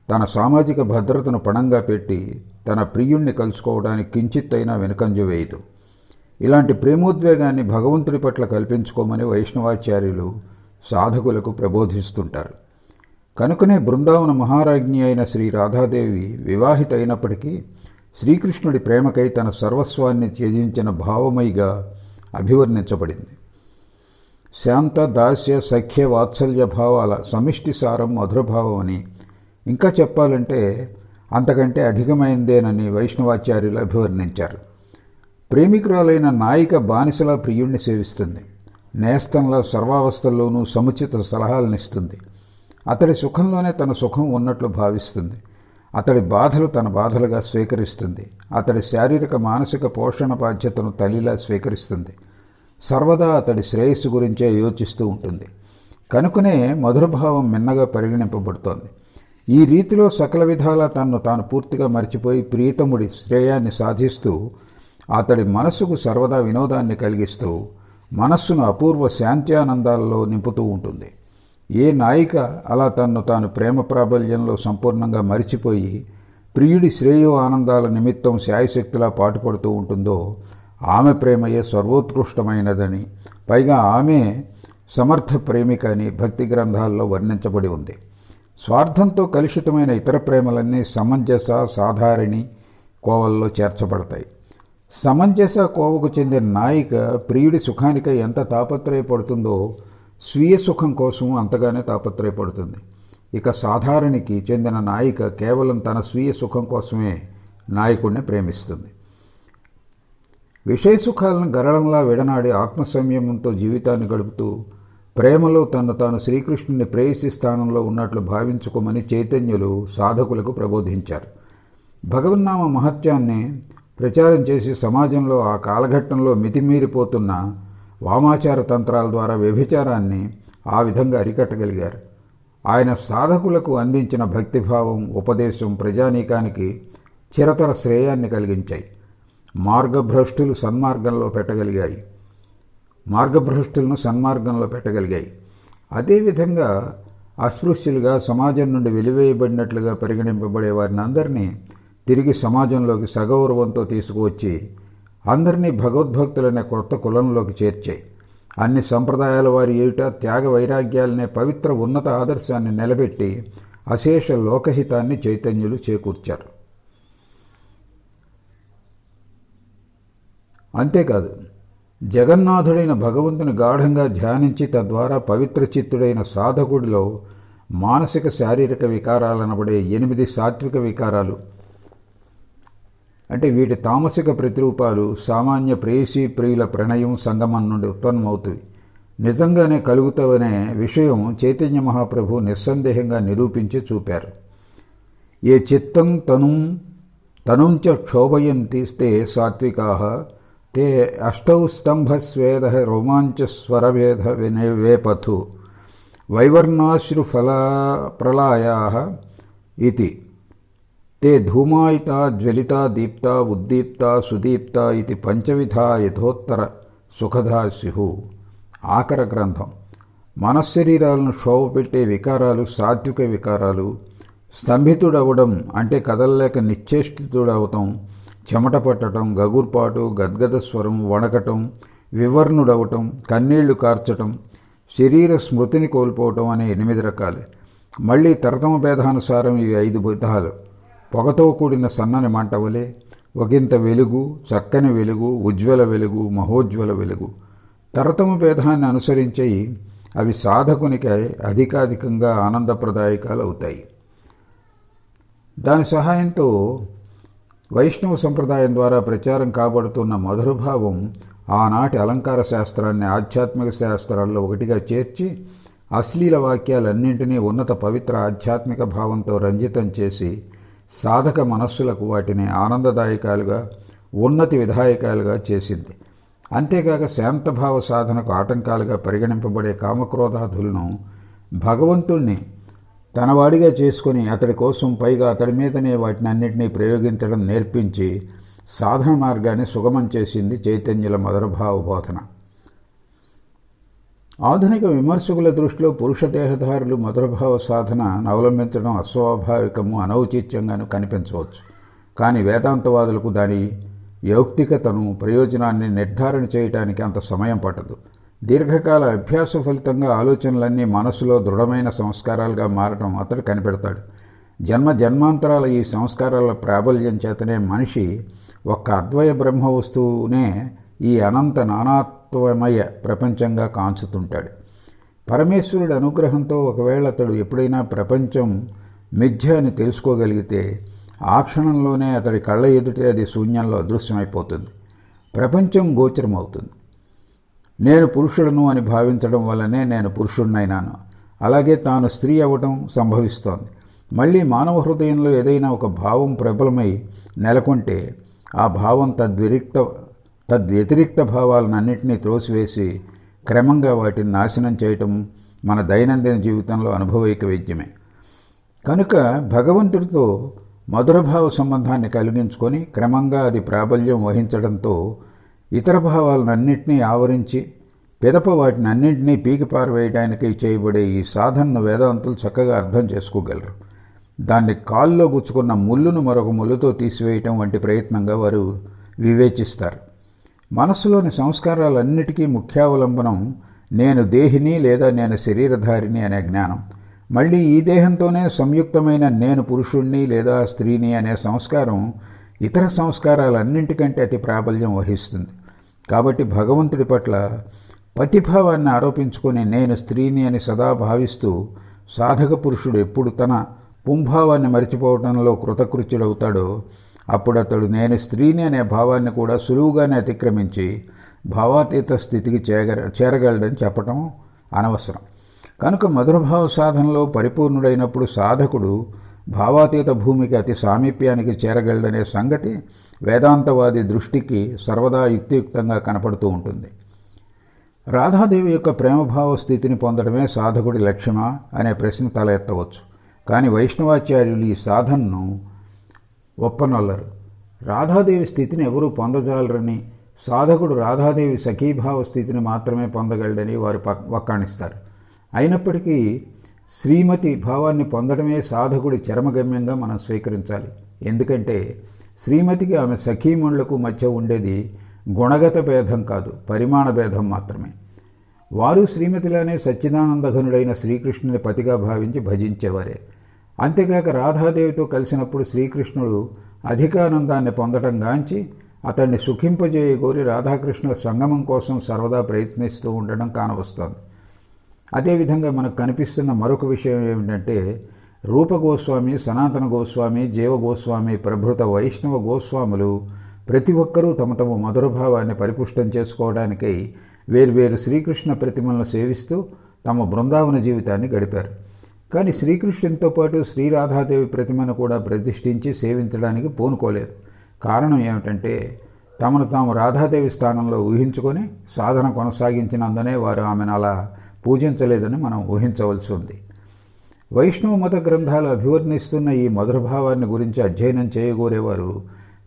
తన సామాజిక భద్రతను పణంగా పెట్టి తన ప్రియుణ్ణి కలుసుకోవడానికి కించిత్తైనా వెనుకంజ వేయదు. ఇలాంటి ప్రేమోద్వేగాన్ని భగవంతుడి పట్ల కల్పించుకోమని వైష్ణవాచార్యులు సాధకులకు ప్రబోధిస్తుంటారు. కనుకనే బృందావన మహారాజ్ఞి అయిన శ్రీ రాధాదేవి వివాహిత అయినప్పటికీ శ్రీకృష్ణుడి ప్రేమకై తన సర్వస్వాన్ని త్యజించిన భావమయిగా అభివర్ణించబడింది. శాంత దాస్య సఖ్య వాత్సల్య భావాల సమిష్టి సారం మధురభావం అని, ఇంకా చెప్పాలంటే అంతకంటే అధికమైందేనని వైష్ణవాచార్యులు అభివర్ణించారు. ప్రేమికురాలైన నాయిక బానిసలా ప్రియుణ్ణి సేవిస్తుంది. నేస్తంలా సర్వావస్థల్లోనూ సముచిత సలహాలనిస్తుంది. అతడి సుఖంలోనే తన సుఖం ఉన్నట్లు భావిస్తుంది. అతడి బాధలు తన బాధలుగా స్వీకరిస్తుంది. అతడి శారీరక మానసిక పోషణ బాధ్యతను తల్లిలా స్వీకరిస్తుంది. సర్వదా అతడి శ్రేయస్సు గురించే యోచిస్తూ ఉంటుంది. కనుకనే మధురభావం మిన్నగా పరిగణింపబడుతోంది. ఈ రీతిలో సకల విధాలా తనను తాను పూర్తిగా మర్చిపోయి ప్రియతముడి శ్రేయాన్ని సాధిస్తూ అతడి మనస్సుకు సర్వదా వినోదాన్ని కలిగిస్తూ మనస్సును అపూర్వ శాంత్యానందాలలో నింపుతూ ఉంటుంది. ఏ నాయిక అలా తన్ను తాను ప్రేమ ప్రాబల్యంలో సంపూర్ణంగా మరిచిపోయి ప్రియుడి శ్రేయో ఆనందాల నిమిత్తం శాయశక్తిలా పాటుపడుతూ ఉంటుందో ఆమె ప్రేమయే సర్వోత్కృష్టమైనదని, పైగా ఆమె సమర్థ ప్రేమిక అని భక్తి గ్రంథాల్లో వర్ణించబడి ఉంది. స్వార్థంతో కలుషితమైన ఇతర ప్రేమలన్నీ సమంజస సాధారణి కోవల్లో చేర్చబడతాయి. సమంజస కోవకు చెందిన నాయిక ప్రియుడి సుఖానికై ఎంత తాపత్రయపడుతుందో స్వీయ సుఖం కోసం అంతగానే తాపత్రయపడుతుంది. ఇక సాధారణికి చెందిన నాయిక కేవలం తన స్వీయ సుఖం కోసమే నాయకుడిని ప్రేమిస్తుంది. విషయ సుఖాలను గరళంలా విడనాడి ఆత్మసంయమంతో జీవితాన్ని గడుపుతూ ప్రేమలో తను తాను శ్రీకృష్ణుని ప్రేయసి స్థానంలో ఉన్నట్లు భావించుకోమని చైతన్యులు సాధకులకు ప్రబోధించారు. భగవన్నామ మహత్యాన్ని ప్రచారం చేసి సమాజంలో ఆ కాలఘట్టంలో మితిమీరిపోతున్న వామాచార తంత్రాల ద్వారా వ్యభిచారాన్ని ఆ విధంగా అరికట్టగలిగారు. ఆయన సాధకులకు అందించిన భక్తిభావం, ఉపదేశం ప్రజానీకానికి చిరతర శ్రేయాన్ని కలిగించాయి. మార్గభ్రష్టులను సన్మార్గంలో పెట్టగలిగాయి. అదేవిధంగా అస్పృశ్యులుగా సమాజం నుండి వెలివేయబడినట్లుగా పరిగణింపబడే వారిని అందరినీ తిరిగి సమాజంలోకి సగౌరవంతో తీసుకువచ్చి అందరినీ భగవద్భక్తులనే కొత్త కులంలోకి చేర్చాయి. అన్ని సంప్రదాయాల వారి ఏట త్యాగ వైరాగ్యాలనే పవిత్ర ఉన్నత ఆదర్శాన్ని నిలబెట్టి అశేష లోకహితాన్ని చైతన్యులు చేకూర్చారు. అంతేకాదు, జగన్నాథుడైన భగవంతుని గాఢంగా ధ్యానించి తద్వారా పవిత్ర చిత్తుడైన సాధకుడిలో మానసిక శారీరక వికారాలనబడే 8 సాత్విక వికారాలు, అంటే వీటి తామసిక ప్రతిరూపాలు సామాన్య ప్రేయసీ ప్రియుల ప్రణయం సంగమం నుండి ఉత్పన్నమవుతాయి, నిజంగానే కలుగుతావనే విషయం చైతన్య మహాప్రభు నిస్సందేహంగా నిరూపించి చూపారు. ఏ చిత్తం తనుంచ క్షోభయంతి తే సాత్వికాః తే అష్టౌ స్తంభస్వేద రోమాంచస్వరవేద వేపథు వైవర్ణాశ్రుఫలప్రళయాః ఇతి తే ధూమాయితా జ్వలితా దీప్తా ఉద్దీప్తా సుదీప్తా ఇది పంచవిధా యథోత్తర సుఖదా స్యుః. ఆకర గ్రంథం. మనశ్శరీరాలను క్షోభపెట్టే వికారాలు సాత్విక వికారాలు. స్తంభితుడవడం అంటే కదలలేక నిశ్చేష్టితుడవటం, చెమట పట్టడం, గగుర్పాటు, గద్గద స్వరం, వణకటం, వివర్ణుడవటం, కన్నీళ్లు కార్చటం, శరీర స్మృతిని కోల్పోవటం అనే 8 రకాలు. మళ్ళీ తరతమ భేదానుసారం ఇవి 5 విధాలు. పొగతో కూడిన సన్నని మంటవలే, ఒకంత వెలుగు, చక్కని వెలుగు, ఉజ్వల వెలుగు, మహోజ్వల వెలుగు. తరతమ భేదాన్ని అనుసరించి అవి సాధకునికి అధికాధికంగా ఆనందప్రదాయకాలు అవుతాయి. దాని సహాయంతో వైష్ణవ సంప్రదాయం ద్వారా ప్రచారం కాబడుతున్న మధురభావం ఆనాటి అలంకార శాస్త్రాన్ని ఆధ్యాత్మిక శాస్త్రాల్లో ఒకటిగా చేర్చి అశ్లీల వాక్యాలన్నింటినీ ఉన్నత పవిత్ర ఆధ్యాత్మిక భావంతో రంజితం చేసి సాధక మనస్సులకు వాటిని ఆనందదాయకాలుగా, ఉన్నతి విధాయకాలుగా చేసింది. అంతేకాక శాంతభావ సాధనకు ఆటంకాలుగా పరిగణింపబడే కామక్రోధాదులను భగవంతుణ్ణి తనవాడిగా చేసుకుని అతడి కోసం, పైగా అతడి మీదనే వాటిని అన్నింటినీ ప్రయోగించడం నేర్పించి సాధన మార్గాన్ని సుగమం చేసింది చైతన్యుల మధురభావ బోధన. ఆధునిక విమర్శకుల దృష్టిలో పురుష దేహధారులు మధురభావ సాధనను అవలంబించడం అస్వాభావికము, అనౌచిత్యంగాను కనిపించవచ్చు. కానీ వేదాంతవాదులకు దాని యౌక్తికతను, ప్రయోజనాన్ని నిర్ధారణ చేయడానికి అంత సమయం పట్టదు. దీర్ఘకాల అభ్యాస ఫలితంగా ఆలోచనలన్నీ మనసులో దృఢమైన సంస్కారాలుగా మారటం అతడు కనిపెడతాడు. జన్మాంతరాల ఈ సంస్కారాల ప్రాబల్యం చేతనే మనిషి ఒక్క అద్వయ బ్రహ్మ వస్తువునే ఈ అనంత నానాత్మ పరమాత్మమయ ప్రపంచంగా కాంచుతుంటాడు. పరమేశ్వరుడి అనుగ్రహంతో ఒకవేళ అతడు ఎప్పుడైనా ప్రపంచం మిథ్య అని తెలుసుకోగలిగితే ఆ క్షణంలోనే అతడి కళ్ళ ఎదుటే అది శూన్యంలో అదృశ్యమైపోతుంది. ప్రపంచం గోచరమవుతుంది. నేను పురుషుడను అని భావించడం వల్లనే నేను పురుషుడినైనాను. అలాగే తాను స్త్రీ అవ్వటం సంభవిస్తోంది. మళ్ళీ మానవ హృదయంలో ఏదైనా ఒక భావం ప్రబలమై నెలకొంటే ఆ భావం తద్వ్యతిరిక్త భావాలన్నింటినీ త్రోసివేసి క్రమంగా వాటిని నాశనం చేయటం మన దైనందిన జీవితంలో అనుభవైక వైద్యమే. కనుక భగవంతుడితో మధురభావ సంబంధాన్ని కలిగించుకొని క్రమంగా అది ప్రాబల్యం వహించడంతో ఇతర భావాలన్నింటినీ ఆవరించి పిదప వాటిని అన్నింటినీ పీకి పారవేయడానికి చేయబడే ఈ సాధనను వేదాంతులు చక్కగా అర్థం చేసుకోగలరు. దాన్ని కాల్లో గుచ్చుకున్న ముళ్ళును మరొక ముళ్ళుతో తీసివేయటం వంటి ప్రయత్నంగా వారు వివేచిస్తారు. మనస్సులోని సంస్కారాలన్నిటికీ ముఖ్యావలంబనం నేను దేహిని లేదా నేను శరీరధారిని అనే జ్ఞానం. మళ్ళీ ఈ దేహంతోనే సంయుక్తమైన నేను పురుషుణ్ణి లేదా స్త్రీని అనే సంస్కారం ఇతర సంస్కారాలన్నింటికంటే అతి ప్రాబల్యం వహిస్తుంది. కాబట్టి భగవంతుడి పట్ల పతిభావాన్ని ఆరోపించుకొని నేను స్త్రీని అని సదా భావిస్తూ సాధక పురుషుడు ఎప్పుడు తన పుంభావాన్ని మరిచిపోవడంలో కృతకృత్యుడవుతాడో అప్పుడు అతడు నేను స్త్రీని అనే భావాన్ని కూడా సులువుగానే అతిక్రమించి భావాతీత స్థితికి చేరగలడని చెప్పటం అనవసరం. కనుక మధురభావ సాధనలో పరిపూర్ణుడైనప్పుడు సాధకుడు భావాతీత భూమికి అతి సామీప్యానికి చేరగలడనే సంగతి వేదాంతవాది దృష్టికి సర్వదా యుక్తియుక్తంగా కనపడుతూ ఉంటుంది. రాధాదేవి యొక్క ప్రేమభావ స్థితిని పొందడమే సాధకుడి లక్ష్యమా అనే ప్రశ్న తల ఎత్తవచ్చు. కానీ వైష్ణవాచార్యులు ఈ సాధనను ఒప్పనొల్లరు. రాధాదేవి స్థితిని ఎవరూ పొందజాలరని, సాధకుడు రాధాదేవి సఖీభావ స్థితిని మాత్రమే పొందగలడని వారు వక్కాణిస్తారు. అయినప్పటికీ శ్రీమతి భావాన్ని పొందడమే సాధకుడి చరమగమ్యంగా మనం స్వీకరించాలి. ఎందుకంటే శ్రీమతికి ఆమె సఖీమణులకు మధ్య ఉండేది గుణగత భేదం కాదు, పరిమాణ భేదం మాత్రమే. వారు శ్రీమతిలానే సచ్చిదానందఘనుడైన శ్రీకృష్ణుని పతిగా భావించి భజించేవారే. అంతేకాక రాధాదేవితో కలిసినప్పుడు శ్రీకృష్ణుడు అధికానందాన్ని పొందటం గాంచి అతన్ని సుఖింపజేయగోరి రాధాకృష్ణుల సంగమం కోసం సర్వదా ప్రయత్నిస్తూ ఉండడం కానవస్తోంది. అదేవిధంగా మనకు కనిపిస్తున్న మరొక విషయం ఏమిటంటే రూప గోస్వామి, సనాతన గోస్వామి, జీవ గోస్వామి ప్రభృత వైష్ణవ గోస్వాములు ప్రతి ఒక్కరూ తమ తమ మధురభావాన్ని పరిపుష్టం చేసుకోవడానికై వేర్వేరు శ్రీకృష్ణ ప్రతిమలను సేవిస్తూ తమ బృందావన జీవితాన్ని గడిపారు. కానీ శ్రీకృష్ణునితో పాటు శ్రీరాధాదేవి ప్రతిమను కూడా ప్రతిష్ఠించి సేవించడానికి పూనుకోలేదు. కారణం ఏమిటంటే తమను తాము రాధాదేవి స్థానంలో ఊహించుకొని సాధన కొనసాగించినందునే వారు ఆమెను అలా పూజించలేదని మనం ఊహించవలసి ఉంది. వైష్ణవ మత గ్రంథాలు అభివర్ణిస్తున్న ఈ మధురభావాన్ని గురించి అధ్యయనం చేయగోరేవారు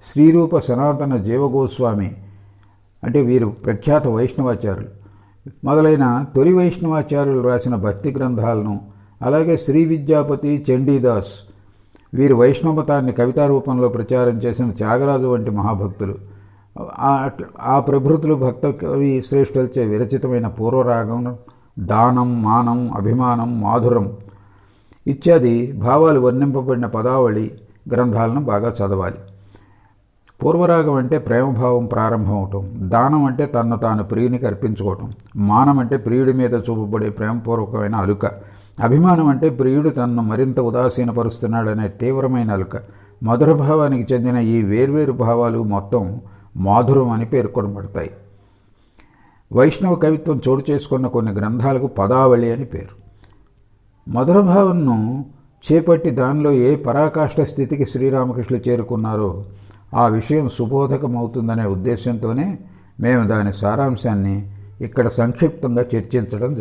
శ్రీరూప సనాతన జీవగోస్వామి అంటే వీరు ప్రఖ్యాత వైష్ణవాచార్యులు మొదలైన తొలి వైష్ణవాచార్యులు రాసిన భక్తి గ్రంథాలను, అలాగే శ్రీ విద్యాపతి, చండీదాస్ వీరు వైష్ణవమతాన్ని కవితా రూపంలో ప్రచారం చేసిన త్యాగరాజు వంటి మహాభక్తులు, ఆ ప్రభృతులు భక్త కవి శ్రేష్ఠులచే విరచితమైన పూర్వరాగం, దానం, మానం, అభిమానం, మాధురం ఇత్యాది భావాలు వర్ణింపబడిన పదావళి గ్రంథాలను బాగా చదవాలి. పూర్వరాగం అంటే ప్రేమభావం ప్రారంభం అవటం, దానం అంటే తన్ను తాను ప్రియునికి అర్పించుకోవటం, మానం అంటే ప్రియుడి మీద చూపబడే ప్రేమపూర్వకమైన అలుక, అభిమానం అంటే ప్రియుడు తనను మరింత ఉదాసీనపరుస్తున్నాడనే తీవ్రమైన అలుక. మధురభావానికి చెందిన ఈ వేర్వేరు భావాలు మొత్తం మాధురం అని పేర్కొనబడతాయి. వైష్ణవ కవిత్వం చోటు చేసుకున్న కొన్ని గ్రంథాలకు పదావళి అని పేరు. మధురభావంను చేపట్టి దానిలో ఏ పరాకాష్ఠ స్థితికి శ్రీరామకృష్ణులు చేరుకున్నారో ఆ విషయం సుబోధకమవుతుందనే ఉద్దేశంతోనే మేము దాని సారాంశాన్ని ఇక్కడ సంక్షిప్తంగా చర్చించడం